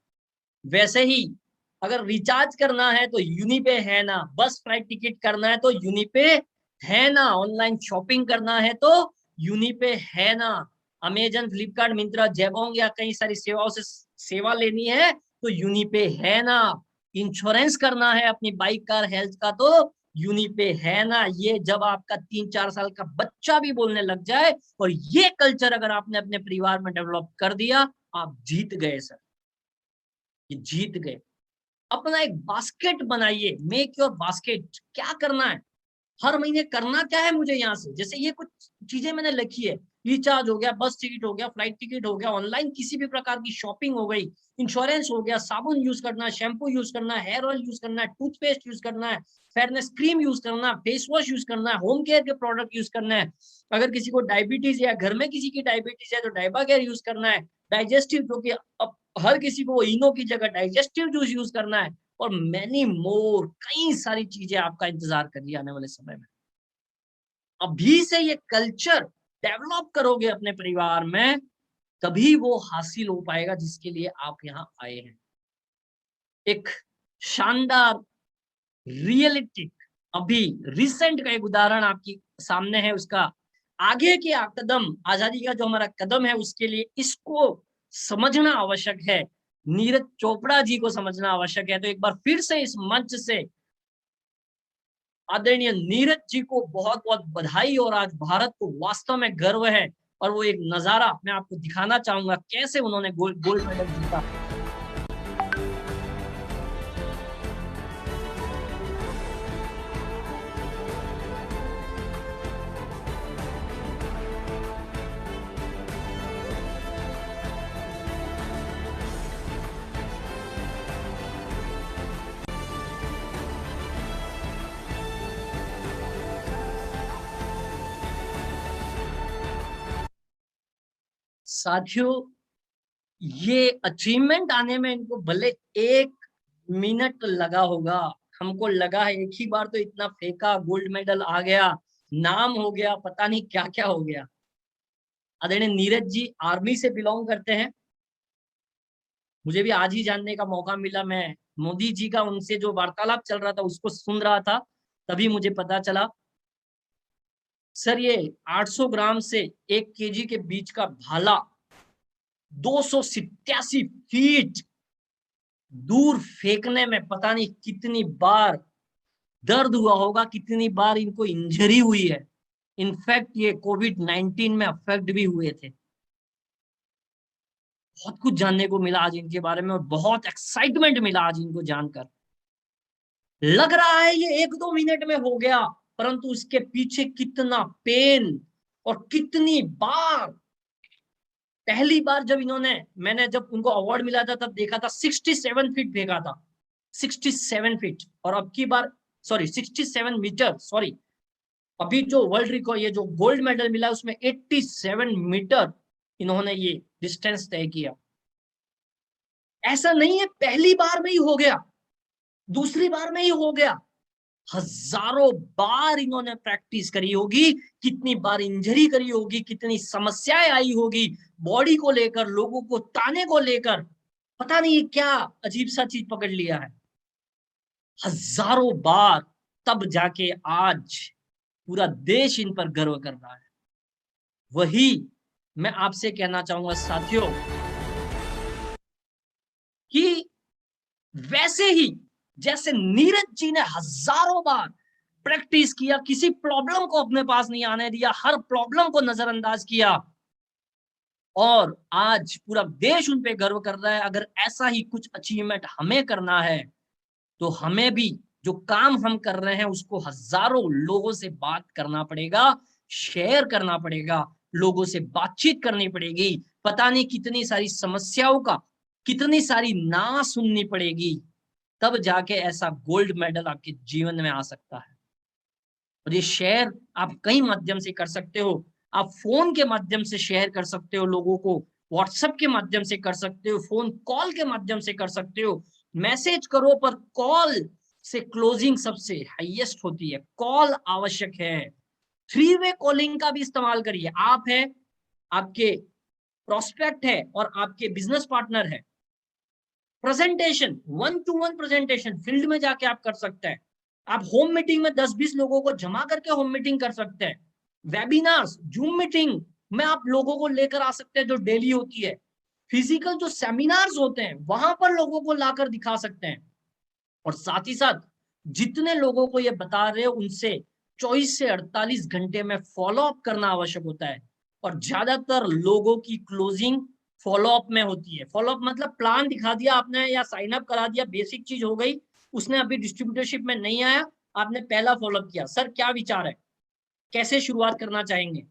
वैसे ही अगर रिचार्ज करना है तो यूनिपे है ना, बस फ्लाइट टिकट करना है तो यूनिपे है ना, ऑनलाइन शॉपिंग करना है तो यूनिपे है ना, अमेजन, फ्लिपकार्ट, मिंत्रा, जेबोंग या कई सारी सेवाओं से सेवा लेनी है तो यूनिपे है ना, इंश्योरेंस करना है अपनी बाइक, कार, हेल्थ का तो यूनिपे है ना। ये जब आपका 3-4 साल का बच्चा भी बोलने लग जाए, और ये कल्चर अगर आपने अपने परिवार में डेवलप कर दिया, आप जीत गए सर, ये जीत गए। अपना एक बास्केट बनाइए, मेक योर बास्केट। क्या करना है, हर महीने करना क्या है मुझे यहाँ से, जैसे ये कुछ चीजें मैंने लिखी है, रिचार्ज हो गया, बस टिकट हो गया, फ्लाइट टिकट हो गया, ऑनलाइन किसी भी प्रकार की शॉपिंग हो गई, इंश्योरेंस हो गया, साबुन यूज करना है, शैम्पू यूज करना है, हेयर ऑयल यूज करना है, टूथपेस्ट यूज करना है, फेयरनेस क्रीम यूज करना है, फेस वॉश यूज करना है, होम केयर के प्रोडक्ट यूज करना है, अगर किसी को डायबिटीज या घर में किसी की डायबिटीज है तो डायबा केयर यूज करना है, डाइजेस्टिव, जो कि अब हर किसी को इनो की जगह डाइजेस्टिव जूस यूज करना है, और मैनी मोर, कई सारी चीजें आपका इंतजार कर रही है आने वाले समय में। अभी से ये कल्चर डेवलप करोगे अपने परिवार में, तभी वो हासिल हो पाएगा जिसके लिए आप यहाँ आए हैं। एक शानदार रियलिस्टिक अभी रिसेंट का एक उदाहरण आपके सामने है, उसका आगे के कदम, आजादी का जो हमारा कदम है, उसके लिए इसको समझना आवश्यक है, नीरज चोपड़ा जी को समझना आवश्यक है। तो एक बार फिर से इस मंच से आदरणीय नीरज जी को बहुत बहुत बधाई, और आज भारत को वास्तव में गर्व है। और वो एक नजारा मैं आपको दिखाना चाहूंगा, कैसे उन्होंने गोल्ड मेडल जीता। साथियों, ये अचीवमेंट आने में इनको भले 1 मिनट लगा होगा, हमको लगा है एक ही बार तो इतना फेंका, गोल्ड मेडल आ गया, नाम हो गया, पता नहीं क्या क्या हो गया। आदरणीय नीरज जी आर्मी से बिलोंग करते हैं, मुझे भी आज ही जानने का मौका मिला, मैं मोदी जी का उनसे जो वार्तालाप चल रहा था उसको सुन रहा था, तभी मुझे पता चला। सर ये 800 ग्राम से 1 केजी के बीच का भाला 287 फीट दूर फेंकने में पता नहीं कितनी बार दर्द हुआ होगा, कितनी बार इनको इंजरी हुई है। इनफैक्ट ये कोविड-19 में अफेक्ट भी हुए थे। बहुत कुछ जानने को मिला आज इनके बारे में, और बहुत एक्साइटमेंट मिला आज इनको जानकर। लग रहा है ये 1-2 मिनट में हो गया, परंतु उसके पीछे कितना पेन, और कितनी बार। पहली बार जब मैंने जब उनको अवार्ड मिला था तब देखा था 67 फीट फेंका था, 67 फीट, और अब की बार 67 मीटर, अभी जो वर्ल्ड रिकॉर्ड, ये जो गोल्ड मेडल मिला उसमें 87 मीटर इन्होंने ये डिस्टेंस तय किया। ऐसा नहीं है पहली बार में ही हो गया, दूसरी बार में ही हो गया, हजारों बार इन्होंने प्रैक्टिस करी होगी, कितनी बार इंजरी करी होगी, कितनी समस्याएं आई होगी बॉडी को लेकर, लोगों को ताने को लेकर, पता नहीं क्या अजीब सा चीज पकड़ लिया है, हजारों बार, तब जाके आज पूरा देश इन पर गर्व कर रहा है। वही मैं आपसे कहना चाहूंगा साथियों, कि वैसे ही जैसे नीरज जी ने हजारों बार प्रैक्टिस किया, किसी प्रॉब्लम को अपने पास नहीं आने दिया, हर प्रॉब्लम को नजरअंदाज किया, और आज पूरा देश उन पे गर्व कर रहा है। अगर ऐसा ही कुछ अचीवमेंट हमें करना है तो हमें भी जो काम हम कर रहे हैं उसको हजारों लोगों से बात करना पड़ेगा, शेयर करना पड़ेगा, लोगों से बातचीत करनी पड़ेगी, पता नहीं कितनी सारी समस्याओं का कितनी सारी ना सुननी पड़ेगी, तब जाके ऐसा गोल्ड मेडल आपके जीवन में आ सकता है। और ये शेयर आप कई माध्यम से कर सकते हो। आप फोन के माध्यम से शेयर कर सकते हो लोगों को, व्हाट्सएप के माध्यम से कर सकते हो, फोन कॉल के माध्यम से कर सकते हो। मैसेज करो पर कॉल से क्लोजिंग सबसे हाईएस्ट होती है, कॉल आवश्यक है। 3 वे कॉलिंग का भी इस्तेमाल करिए। आप है, आपके प्रोस्पेक्ट है और आपके बिजनेस पार्टनर है। प्रेजेंटेशन, 1-to-1 प्रेजेंटेशन फील्ड में जाके आप कर सकते हैं। आप होम मीटिंग में 10-20 लोगों को जमा करके होम मीटिंग कर सकते हैं। वेबिनार्स, जूम मीटिंग में आप लोगों को लेकर आ सकते हैं जो डेली होती है। फिजिकल जो सेमिनार्स होते हैं वहां पर लोगों को लाकर दिखा सकते हैं। और साथ ही साथ जितने लोगों को ये बता रहे हो उनसे 24 से 48 घंटे में फॉलो अप करना आवश्यक होता है। और ज्यादातर लोगों की क्लोजिंग फॉलो अप में होती है। फॉलो अप मतलब प्लान दिखा दिया आपने या साइन अप करा दिया, बेसिक चीज हो गई, उसने अभी डिस्ट्रीब्यूटरशिप में नहीं आया, आपने पहला फॉलो अप किया, सर क्या विचार है, कैसे शुरुआत करना चाहेंगे,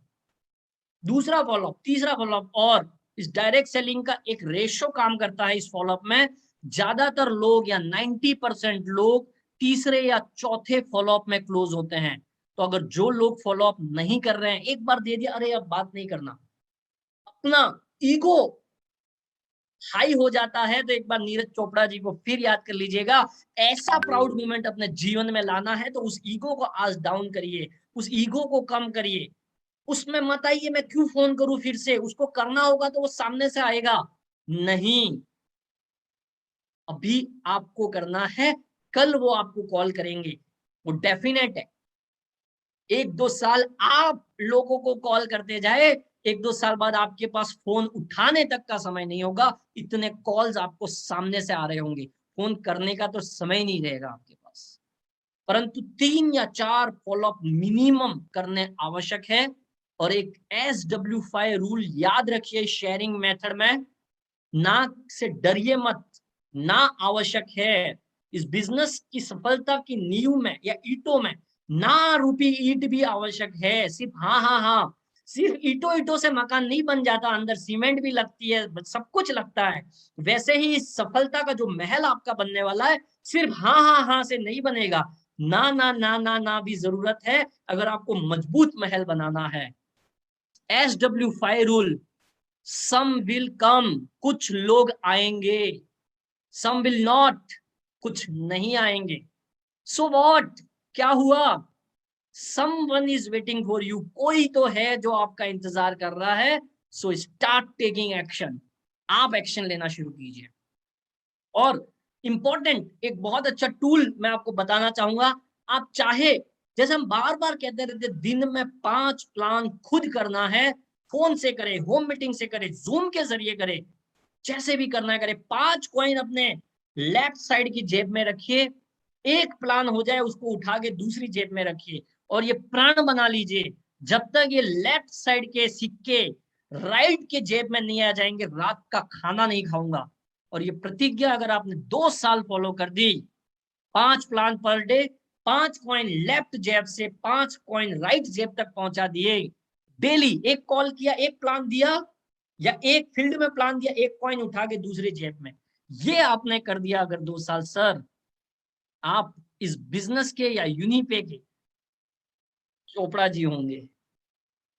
दूसरा फॉलो अप, तीसरा फॉलो अप। और इस डायरेक्ट सेलिंग का एक रेशो काम करता है इस फॉलो अप में। ज्यादातर लोग या 90% लोग तीसरे या चौथे फॉलो अप में क्लोज होते हैं। तो अगर जो लोग फॉलो अप नहीं कर रहे हैं, एक बार दे दिया, अरे अब बात नहीं करना, अपना ईगो हाई हो जाता है, तो एक बार नीरज चोपड़ा जी को फिर याद कर लीजिएगा। ऐसा प्राउड मोमेंट अपने जीवन में लाना है तो उस ईगो को आज डाउन करिए, उस ईगो को कम करिए। उसमें मत आइए मैं क्यों फोन करूं फिर से, उसको करना होगा तो वो सामने से आएगा। नहीं, अभी आपको करना है, कल वो आपको कॉल करेंगे, वो डेफिनेट है। 1-2 साल आप लोगों को कॉल करते जाए, 1-2 साल बाद आपके पास फोन उठाने तक का समय नहीं होगा, इतने कॉल्स आपको सामने से आ रहे होंगे, फोन करने का तो समय नहीं रहेगा आपके पास। परंतु 3 या 4 फॉलोअप मिनिमम करने आवश्यक है। और एक SW5 रूल याद रखिए शेयरिंग मेथड में, ना से डरिए मत, ना आवश्यक है। इस बिजनेस की सफलता की नींव में या ईंटों में ना रूपी ईंट भी आवश्यक है। सिर्फ हाँ हाँ हाँ, सिर्फ ईंटों ईंटों से मकान नहीं बन जाता, अंदर सीमेंट भी लगती है, सब कुछ लगता है। वैसे ही इस सफलता का जो महल आपका बनने वाला है, सिर्फ हाँ हाँ हाँ से नहीं बनेगा, ना ना ना ना ना भी जरूरत है अगर आपको मजबूत महल बनाना है। SW5 rule, some will come, कुछ लोग आएंगे, सम विल नॉट, कुछ नहीं आएंगे। सो व्हाट, क्या हुआ, someone is waiting for you, कोई तो है जो आपका इंतजार कर रहा है। सो स्टार्ट टेकिंग एक्शन, आप एक्शन लेना शुरू कीजिए। और इंपॉर्टेंट एक बहुत अच्छा टूल मैं आपको बताना चाहूंगा। आप चाहे, जैसे हम बार बार कहते रहते, दिन में 5 प्लान खुद करना है, फोन से करे, होम मीटिंग से करे, जूम के जरिए करे, जैसे भी करना है करे। 5 कॉइन अपने लेफ्ट साइड की जेब में रखिए, एक प्लान हो जाए उसको उठा के दूसरी जेब में रखिए, और ये प्रण बना लीजिए, जब तक ये लेफ्ट साइड के सिक्के राइट के जेब में नहीं आ जाएंगे, रात का खाना नहीं खाऊंगा। और ये प्रतिज्ञा अगर आपने 2 साल फॉलो कर दी, 5 plan per day, 5 coin left जेब से 5 कॉइन राइट जेब तक पहुंचा दिए, डेली एक कॉल किया, एक प्लान दिया, या एक फील्ड में प्लान दिया, एक कॉइन उठा के दूसरे जेब में, ये आपने कर दिया अगर 2 साल, सर आप इस बिजनेस के या यूनिपे के चोपड़ा जी होंगे।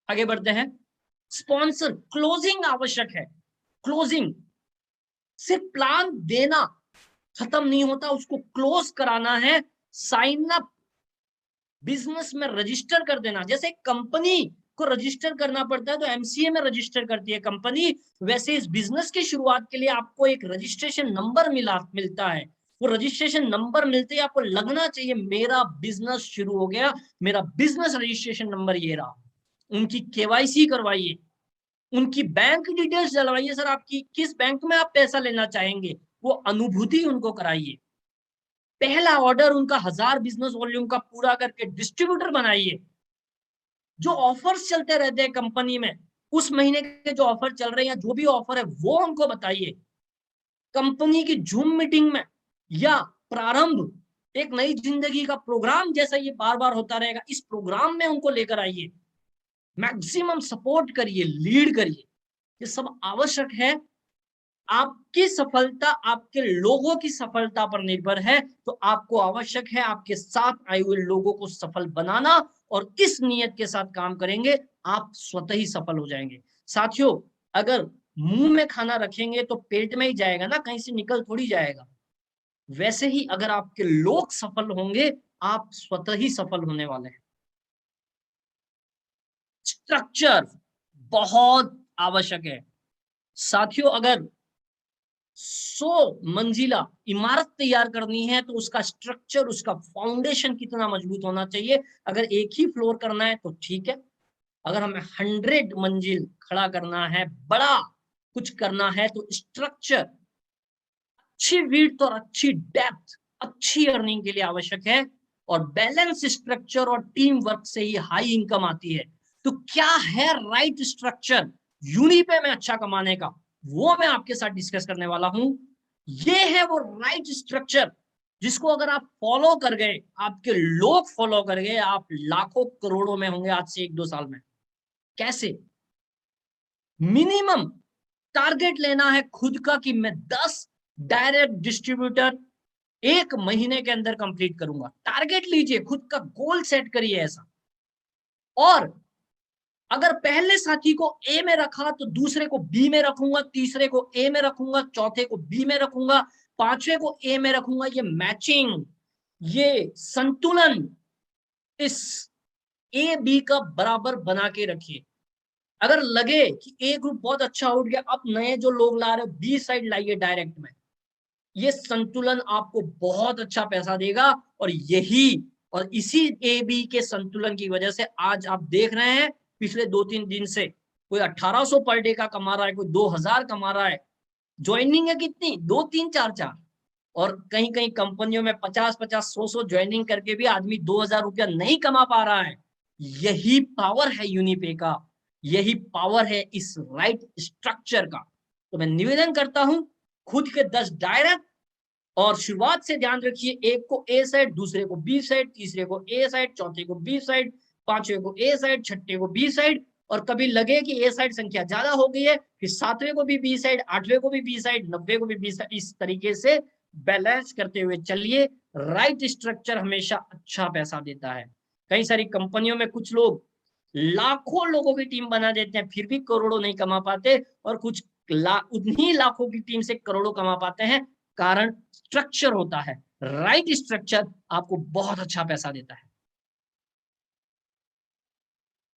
आगे बढ़ते हैं। स्पॉन्सर, क्लोजिंग आवश्यक है। क्लोजिंग, सिर्फ प्लान देना खत्म नहीं होता, उसको क्लोज कराना है। साइन अप, बिजनेस में रजिस्टर कर देना। जैसे कंपनी को रजिस्टर करना पड़ता है तो MCA में रजिस्टर करती है कंपनी, वैसे इस बिजनेस की शुरुआत के लिए आपको एक रजिस्ट्रेशन नंबर मिलता है। वो रजिस्ट्रेशन नंबर मिलते ही आपको लगना चाहिए मेरा बिजनेस शुरू हो गया, मेरा बिजनेस रजिस्ट्रेशन नंबर ये रहा। उनकी KYC करवाइए, उनकी बैंक डिटेल्स डलवाइए, सर आपकी किस बैंक में आप पैसा लेना चाहेंगे, वो अनुभूति उनको कराइए। पहला ऑर्डर उनका 1000 बिजनेस वॉल्यूम का पूरा करके डिस्ट्रीब्यूटर बनाइए। जो ऑफर्स चलते रहते हैं कंपनी में, उस महीने के जो ऑफर चल रहे हैं, जो भी ऑफर है वो उनको बताइए। कंपनी की जूम मीटिंग में या प्रारंभ एक नई जिंदगी का प्रोग्राम जैसा ये बार बार होता रहेगा, इस प्रोग्राम में उनको लेकर आइए, मैक्सिमम सपोर्ट करिए, लीड करिए। ये सब आवश्यक है। आपकी सफलता आपके लोगों की सफलता पर निर्भर है, तो आपको आवश्यक है आपके साथ आए हुए लोगों को सफल बनाना, और इस नियत के साथ काम करेंगे आप स्वतः ही सफल हो जाएंगे। साथियों, अगर मुंह में खाना रखेंगे तो पेट में ही जाएगा ना, कहीं से निकल थोड़ी जाएगा। वैसे ही अगर आपके लोग सफल होंगे, आप स्वतः ही सफल होने वाले हैं। स्ट्रक्चर बहुत आवश्यक है साथियों। अगर 100 मंजिला इमारत तैयार करनी है तो उसका स्ट्रक्चर, उसका फाउंडेशन कितना मजबूत होना चाहिए। अगर एक ही फ्लोर करना है तो ठीक है, अगर हमें 100 मंजिल खड़ा करना है, बड़ा कुछ करना है, तो स्ट्रक्चर, अच्छी विड्थ और अच्छी डेप्थ, अच्छी अर्निंग के लिए आवश्यक है। और बैलेंस स्ट्रक्चर और टीम वर्क से ही हाई इनकम आती है। तो क्या है राइट स्ट्रक्चर यूनिपे में अच्छा कमाने का, वो मैं आपके साथ डिस्कस करने वाला हूं। ये है वो राइट स्ट्रक्चर जिसको अगर आप फॉलो कर गए, आपके लोग फॉलो कर गए, आप लाखों करोड़ों में होंगे आज से 1-2 साल में। कैसे? मिनिमम टारगेट लेना है खुद का कि मैं 10 डायरेक्ट डिस्ट्रीब्यूटर 1 महीने के अंदर कंप्लीट करूंगा। टारगेट लीजिए, खुद का गोल सेट करिए ऐसा। और अगर पहले साथी को ए में रखा तो दूसरे को बी में रखूंगा, तीसरे को ए में रखूंगा, चौथे को बी में रखूंगा, पांचवे को ए में रखूंगा। ये मैचिंग, ये संतुलन इस ए बी का बराबर बना के रखिए। अगर लगे कि ए ग्रुप बहुत अच्छा उठ गया, अब नए जो लोग ला रहे हो बी साइड लाइए डायरेक्ट में। ये संतुलन आपको बहुत अच्छा पैसा देगा। और इसी ए बी के संतुलन की वजह से आज आप देख रहे हैं पिछले 2-3 दिन से कोई 1800 पर डे का कमा रहा है, कोई 2000 कमा रहा है। ज्वाइनिंग है कितनी? 2-3-4-4। और कहीं कहीं कंपनियों में 50-50, 100-100 ज्वाइनिंग करके भी आदमी 2000 रुपया नहीं कमा पा रहा है। यही पावर है यूनिपे का, यही पावर है इस राइट स्ट्रक्चर का। तो मैं निवेदन करता हूं, खुद के 10 डायरेक्ट, और शुरुआत से ध्यान रखिए, एक को ए साइड, दूसरे को बी साइड, तीसरे को ए साइड, चौथे को बी साइड, पांचवे को ए साइड, छठे को बी साइड। और कभी लगे कि ए साइड संख्या ज्यादा हो गई है, फिर 7वें को भी बी साइड, 8वें को भी बी साइड, 90 को भी बी साइड। इस तरीके से बैलेंस करते हुए चलिए। राइट स्ट्रक्चर हमेशा अच्छा पैसा देता है। कई सारी कंपनियों में कुछ लोग लाखों लोगों की टीम बना देते हैं, फिर भी करोड़ों नहीं कमा पाते, और कुछ उन्हीं लाखों की टीम से करोड़ों कमा पाते हैं। कारण स्ट्रक्चर होता है। राइट स्ट्रक्चर आपको बहुत अच्छा पैसा देता है।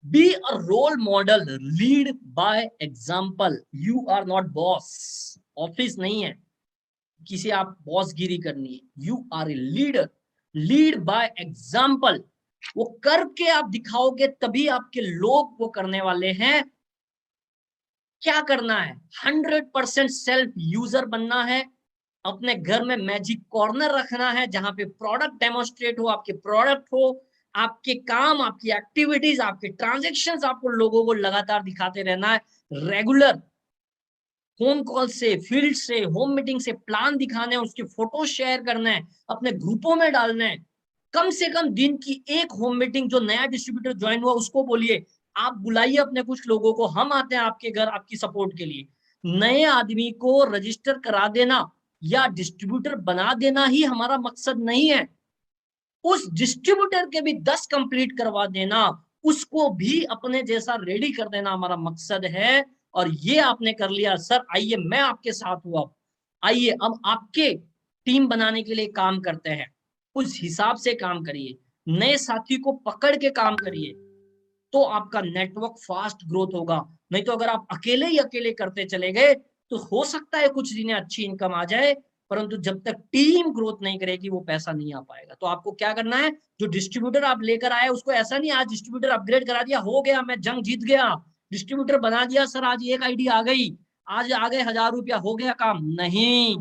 Be a role model, lead by example. You are not boss, office नहीं है किसी आप बॉसगिरी करनी है। You are a leader, lead by example. वो करके आप दिखाओगे तभी आपके लोग वो करने वाले हैं। क्या करना है? 100% सेल्फ यूजर बनना है। अपने घर में मैजिक कॉर्नर रखना है जहां पे प्रोडक्ट डेमोन्स्ट्रेट हो, आपके प्रोडक्ट हो, आपके काम, आपकी एक्टिविटीज, आपके ट्रांजैक्शंस आपको लोगों को लगातार दिखाते रहना है। रेगुलर फोन कॉल से, फील्ड से, होम मीटिंग से प्लान दिखाने हैं, उसके फोटो शेयर करना है, अपने ग्रुपों में डालना है। कम से कम दिन की एक होम मीटिंग, जो नया डिस्ट्रीब्यूटर ज्वाइन हुआ उसको बोलिए आप बुलाइए अपने कुछ लोगों को, हम आते हैं आपके घर आपकी सपोर्ट के लिए। नए आदमी को रजिस्टर करा देना या डिस्ट्रीब्यूटर बना देना ही हमारा मकसद नहीं है। उस डिस्ट्रीब्यूटर के भी 10 कंप्लीट करवा देना, उसको भी अपने जैसा रेडी कर देना हमारा मकसद है। और ये आपने कर लिया, सर आइए मैं आपके साथ हूं, अब आइए अब आपके टीम बनाने के लिए काम करते हैं। उस हिसाब से काम करिए, नए साथी को पकड़ के काम करिए, तो आपका नेटवर्क फास्ट ग्रोथ होगा। नहीं तो अगर आप अकेले ही अकेले करते चले गए तो हो सकता है कुछ दिनें अच्छी इनकम आ जाए, परंतु जब तक टीम ग्रोथ नहीं करेगी वो पैसा नहीं आ पाएगा। तो आपको क्या करना है, जो डिस्ट्रीब्यूटर आप लेकर आए उसको ऐसा नहीं आज डिस्ट्रीब्यूटर अपग्रेड करा दिया, हो गया मैं जंग जीत गया, डिस्ट्रीब्यूटर बना दिया, सर आज एक आईडी आ गई, आज आ गए 1000 रुपया, हो गया काम। नहीं,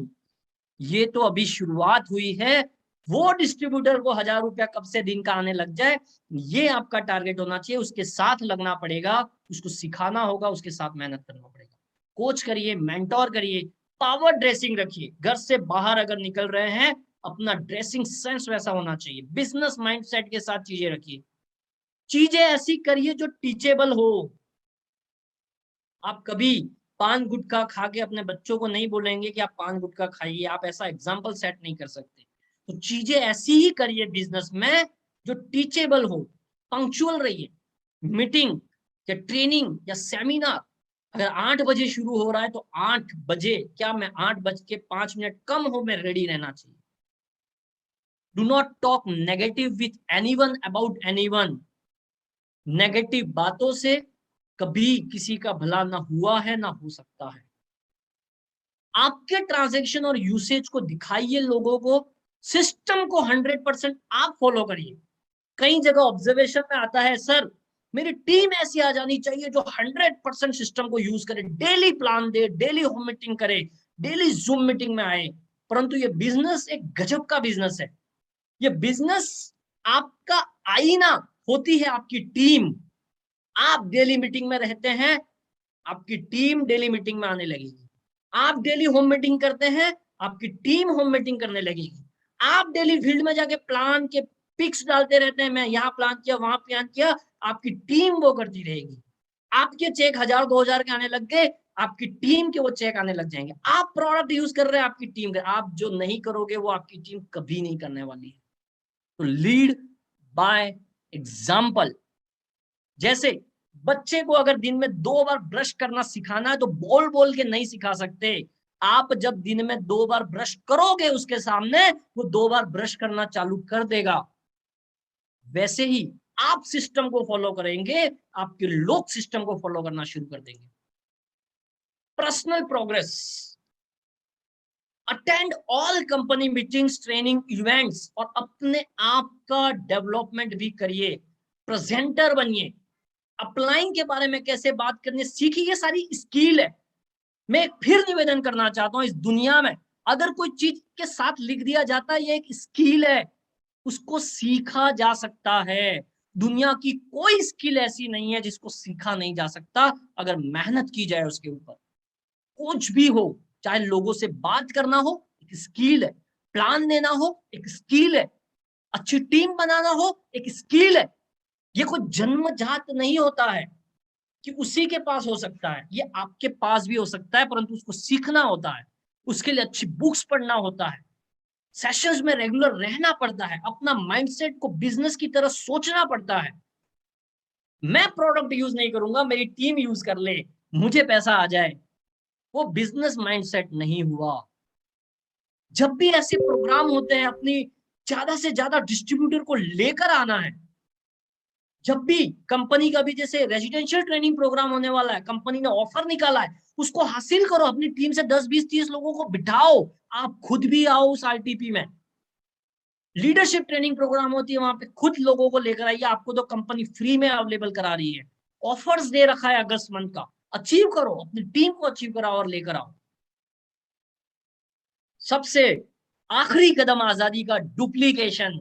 ये तो अभी शुरुआत हुई है। वो डिस्ट्रीब्यूटर को 1000 रुपया कब से दिन का आने लग जाए, ये आपका टारगेट होना चाहिए। उसके साथ लगना पड़ेगा, उसको सिखाना होगा, उसके साथ मेहनत करना पड़ेगा। कोच करिए, मेंटोर करिए, पावर ड्रेसिंग रखिए। घर से बाहर अगर निकल रहे हैं अपना ड्रेसिंग सेंस वैसा होना चाहिए, बिजनेस माइंडसेट के साथ चीजें रखिए, चीजें ऐसी करिए जो टीचेबल हो। आप कभी पान गुटखा खा के अपने बच्चों को नहीं बोलेंगे कि आप पान गुटखा खाइए, आप ऐसा एग्जाम्पल सेट नहीं कर सकते। तो चीजें ऐसी ही करिए बिजनेस में जो टीचेबल हो, पंक्चुअल रहिए। मीटिंग या ट्रेनिंग या सेमिनार अगर 8 बजे शुरू हो रहा है तो 8 बजे, क्या मैं 8:05 कम हो, मैं रेडी रहना चाहिए। Do not talk negative with anyone about anyone. Negative बातों से कभी किसी का भला ना हुआ है ना हो सकता है। आपके ट्रांजैक्शन और यूसेज को दिखाइए लोगों को, सिस्टम को 100% आप फॉलो करिए। कई जगह ऑब्जर्वेशन में आता है, सर मेरी टीम ऐसी आ जानी चाहिए जो 100% सिस्टम को यूज करे, डेली प्लान दे, डेली होम मीटिंग करे, डेली जूम मीटिंग में आए। परंतु ये बिजनेस एक गजब का बिजनेस है। ये बिजनेस आपका आईना होती है आपकी टीम। आप डेली मीटिंग में रहते हैं, आपकी टीम डेली मीटिंग में आने लगेगी। आप डेली होम मीटिंग करते हैं, आपकी टीम होम मीटिंग करने लगेगी। आप डेली फील्ड में जाके प्लान के पिक्स डालते रहते हैं, मैं यहाँ प्लान किया, वहां प्लान किया, आपकी टीम वो करती रहेगी। आपके चेक 1000-2000 के आने लग गए, आपकी टीम के वो चेक आने लग जाएंगे। आप प्रोडक्ट यूज कर रहे हैं, आपकी टीम कर, आप जो नहीं करोगे वो आपकी टीम कभी नहीं करने वाली है। तो लीड बाय एग्जाम्पल। जैसे बच्चे को अगर दिन में 2 बार ब्रश करना सिखाना है तो बोल बोल के नहीं सिखा सकते। आप जब दिन में 2 बार ब्रश करोगे उसके सामने, वो 2 बार ब्रश करना चालू कर देगा। वैसे ही आप सिस्टम को फॉलो करेंगे, आपके लोग सिस्टम को फॉलो करना शुरू कर देंगे। Personal progress. Attend all company meetings, training, events, और अपने आप का डेवलपमेंट भी करिए। प्रेजेंटर बनिए। अप्लाइंग के बारे में कैसे बात करनी सीखिए, ये सारी स्किल है। मैं एक फिर निवेदन करना चाहता हूं, इस दुनिया में अगर कोई चीज के साथ लिख दिया जाता है ये एक स्किल है, उसको सीखा जा सकता है। दुनिया की कोई स्किल ऐसी नहीं है जिसको सीखा नहीं जा सकता अगर मेहनत की जाए उसके ऊपर। कुछ भी हो, चाहे लोगों से बात करना हो एक स्किल है, प्लान देना हो एक स्किल है, अच्छी टीम बनाना हो एक स्किल है। ये कोई जन्मजात नहीं होता है कि उसी के पास हो सकता है, ये आपके पास भी हो सकता है, परंतु उसको सीखना होता है। उसके लिए अच्छी बुक्स पढ़ना होता है, सेशंस में रेगुलर रहना पड़ता है, अपना माइंडसेट को बिजनेस की तरह सोचना पड़ता है। मैं प्रोडक्ट यूज नहीं करूंगा, मेरी टीम यूज कर ले, मुझे पैसा आ जाए, वो बिजनेस माइंडसेट नहीं हुआ। जब भी ऐसे प्रोग्राम होते हैं, अपनी ज्यादा से ज्यादा डिस्ट्रीब्यूटर को लेकर आना है। जब भी कंपनी का भी जैसे रेजिडेंशियल ट्रेनिंग प्रोग्राम होने वाला है, कंपनी ने ऑफर निकाला है, उसको हासिल करो, अपनी टीम से 10, 20, 30 लोगों को बिठाओ, आप खुद भी आओ उस आरटीपी में। लीडरशिप ट्रेनिंग प्रोग्राम होती है, वहां पे खुद लोगों को लेकर आइए, आपको तो कंपनी फ्री में अवेलेबल करा रही है, ऑफर्स दे रखा है अगस्त मंथ का, अचीव करो, अपनी टीम को अचीव कराओ और लेकर आओ। सबसे आखिरी कदम आजादी का, डुप्लीकेशन।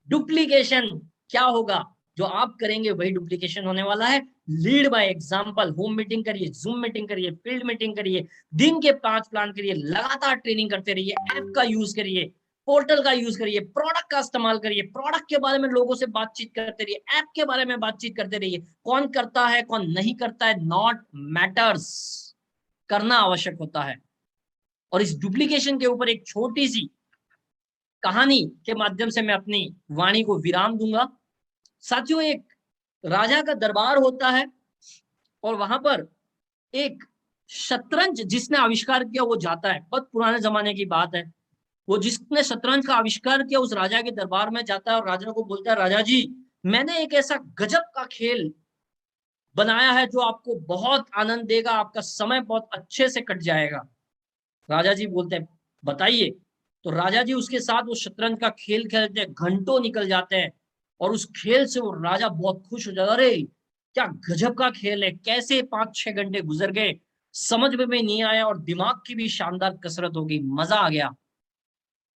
डुप्लीकेशन क्या होगा? जो आप करेंगे वही डुप्लीकेशन होने वाला है। Lead by example. Home meeting करिए, जूम मीटिंग करिए, फील्ड मीटिंग करिए, दिन के 5 प्लान करिए, लगातार ट्रेनिंग करते रहिए, ऐप का यूज करिए, पोर्टल का यूज करिए, प्रोडक्ट का इस्तेमाल करिए, प्रोडक्ट के बारे में लोगों से बातचीत करते रहिए, ऐप के बारे में बातचीत करते रहिए। कौन करता है कौन नहीं करता है नॉट मैटर्स, करना आवश्यक होता है। और इस डुप्लीकेशन के ऊपर एक छोटी सी कहानी के माध्यम से मैं अपनी वाणी को विराम दूंगा। साथियों, एक राजा का दरबार होता है और वहां पर एक शतरंज जिसने आविष्कार किया वो जाता है, बहुत पुराने जमाने की बात है। वो जिसने शतरंज का आविष्कार किया उस राजा के दरबार में जाता है और राजा को बोलता है, राजा जी मैंने एक ऐसा गजब का खेल बनाया है जो आपको बहुत आनंद देगा, आपका समय बहुत अच्छे से कट जाएगा। राजा जी बोलते हैं बताइए। तो राजा जी उसके साथ वो शतरंज का खेल खेलते हैं, घंटों निकल जाते हैं और उस खेल से वो राजा बहुत खुश हो जाता है। अरे क्या गजब का खेल है, कैसे 5-6 घंटे गुजर गए समझ में भी नहीं आया और दिमाग की भी शानदार कसरत हो गई, मजा आ गया।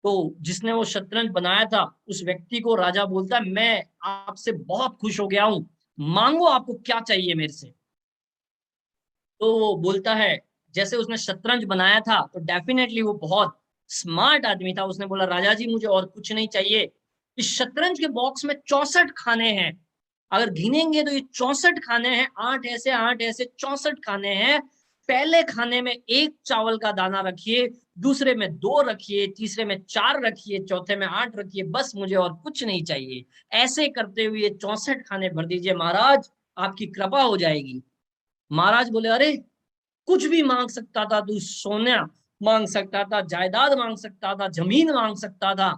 तो जिसने वो शतरंज बनाया था उस व्यक्ति को राजा बोलता है, मैं आपसे बहुत खुश हो गया हूं, मांगो आपको क्या चाहिए मेरे से। तो वो बोलता है, जैसे उसने शतरंज बनाया था तो डेफिनेटली वो बहुत स्मार्ट आदमी था, उसने बोला राजा जी मुझे और कुछ नहीं चाहिए, इस शतरंज के बॉक्स में 64 खाने हैं, अगर गिनेंगे तो ये 64 खाने हैं, 8 ऐसे 64 खाने हैं। पहले खाने में 1 चावल का दाना रखिए, दूसरे में 2 रखिए, तीसरे में 4 रखिए, चौथे में 8 रखिए, बस मुझे और कुछ नहीं चाहिए। ऐसे करते हुए 64 खाने भर दीजिए महाराज, आपकी कृपा हो जाएगी। महाराज बोले अरे कुछ भी मांग सकता था तू, सोना मांग सकता था, जायदाद मांग सकता था, जमीन मांग सकता था,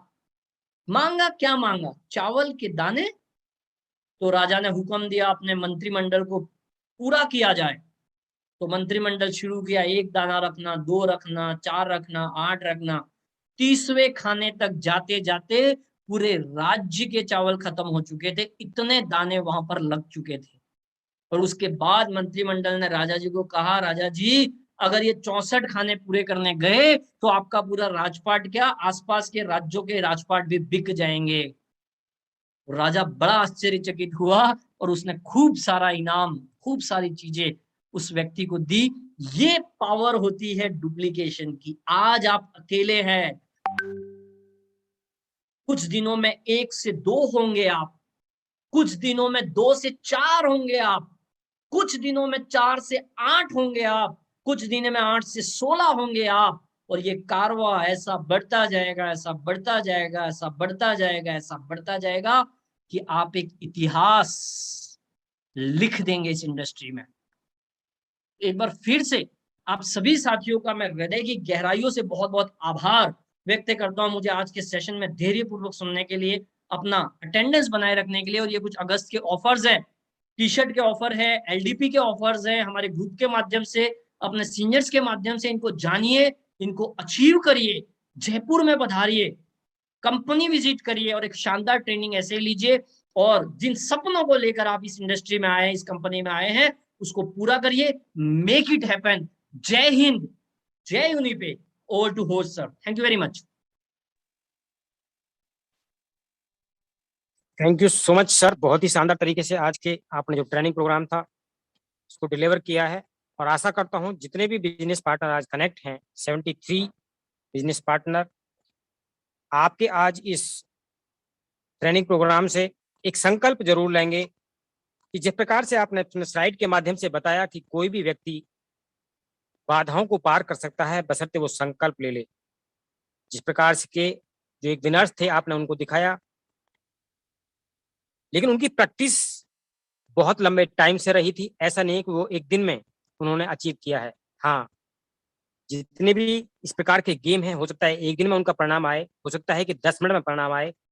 मांगा क्या मांगा? चावल के दाने। तो राजा ने हुक्म दिया अपने मंत्रिमंडल को पूरा किया जाए। तो मंत्रिमंडल शुरू किया, 1 दाना रखना, 2 रखना, 4 रखना, 8 रखना। 30वें खाने तक जाते जाते पूरे राज्य के चावल खत्म हो चुके थे, इतने दाने वहां पर लग चुके थे। और उसके बाद मंत्रिमंडल ने राजा जी को कहा, राजा जी अगर ये 64 खाने पूरे करने गए तो आपका पूरा राजपाट क्या, आसपास के राज्यों के राजपाट भी बिक जाएंगे। राजा बड़ा आश्चर्यचकित हुआ और उसने खूब सारा इनाम, खूब सारी चीजें उस व्यक्ति को दी। ये पावर होती है डुप्लीकेशन की। आज आप अकेले हैं, कुछ दिनों में 1 से 2 होंगे आप, कुछ दिनों में 2 से 4 होंगे आप, कुछ दिनों में 4 से 8 होंगे आप, कुछ दिनों में 8 से 16 होंगे आप। और ये कारवा ऐसा बढ़ता जाएगा, ऐसा बढ़ता जाएगा, ऐसा बढ़ता जाएगा, ऐसा बढ़ता जाएगा कि आप एक इतिहास लिख देंगे इस इंडस्ट्री में। एक बार फिर से आप सभी साथियों का मैं हृदय की गहराइयों से बहुत बहुत आभार व्यक्त करता हूं, मुझे आज के सेशन में धैर्यपूर्वक सुनने के लिए, अपना अटेंडेंस बनाए रखने के लिए। और ये कुछ अगस्त के ऑफर्स हैं, टी शर्ट के ऑफर है, एलडीपी के ऑफर्स हैं, हमारे ग्रुप के माध्यम से, अपने सीनियर्स के माध्यम से इनको जानिए, इनको अचीव करिए, जयपुर में पधारिए, कंपनी विजिट करिए और एक शानदार ट्रेनिंग ऐसे लीजिए। और जिन सपनों को लेकर आप इस इंडस्ट्री में आए हैं, इस कंपनी में आए हैं, उसको पूरा करिए। Make it happen. जय हिंद, जय Unipay. Over to host sir, thank you very much. Thank you so much sir, बहुत ही शानदार तरीके से आज के आपने जो ट्रेनिंग प्रोग्राम था उसको डिलीवर किया है। और आशा करता हूं जितने भी बिजनेस पार्टनर आज कनेक्ट हैं, 73 बिजनेस पार्टनर, आपके आज इस ट्रेनिंग प्रोग्राम से एक संकल्प जरूर लेंगे कि जिस प्रकार से आपने अपने स्लाइड के माध्यम से बताया कि कोई भी व्यक्ति बाधाओं को पार कर सकता है बशर्ते वो संकल्प ले ले। जिस प्रकार से के जो एक विनर्स थे आपने उनको दिखाया, लेकिन उनकी प्रैक्टिस बहुत लंबे टाइम से रही थी। ऐसा नहीं कि वो एक दिन में उन्होंने अचीव किया है। हाँ, जितने भी इस प्रकार के गेम हैं, हो सकता है एक दिन में उनका परिणाम आए, हो सकता है कि 10 मिनट में परिणाम आए,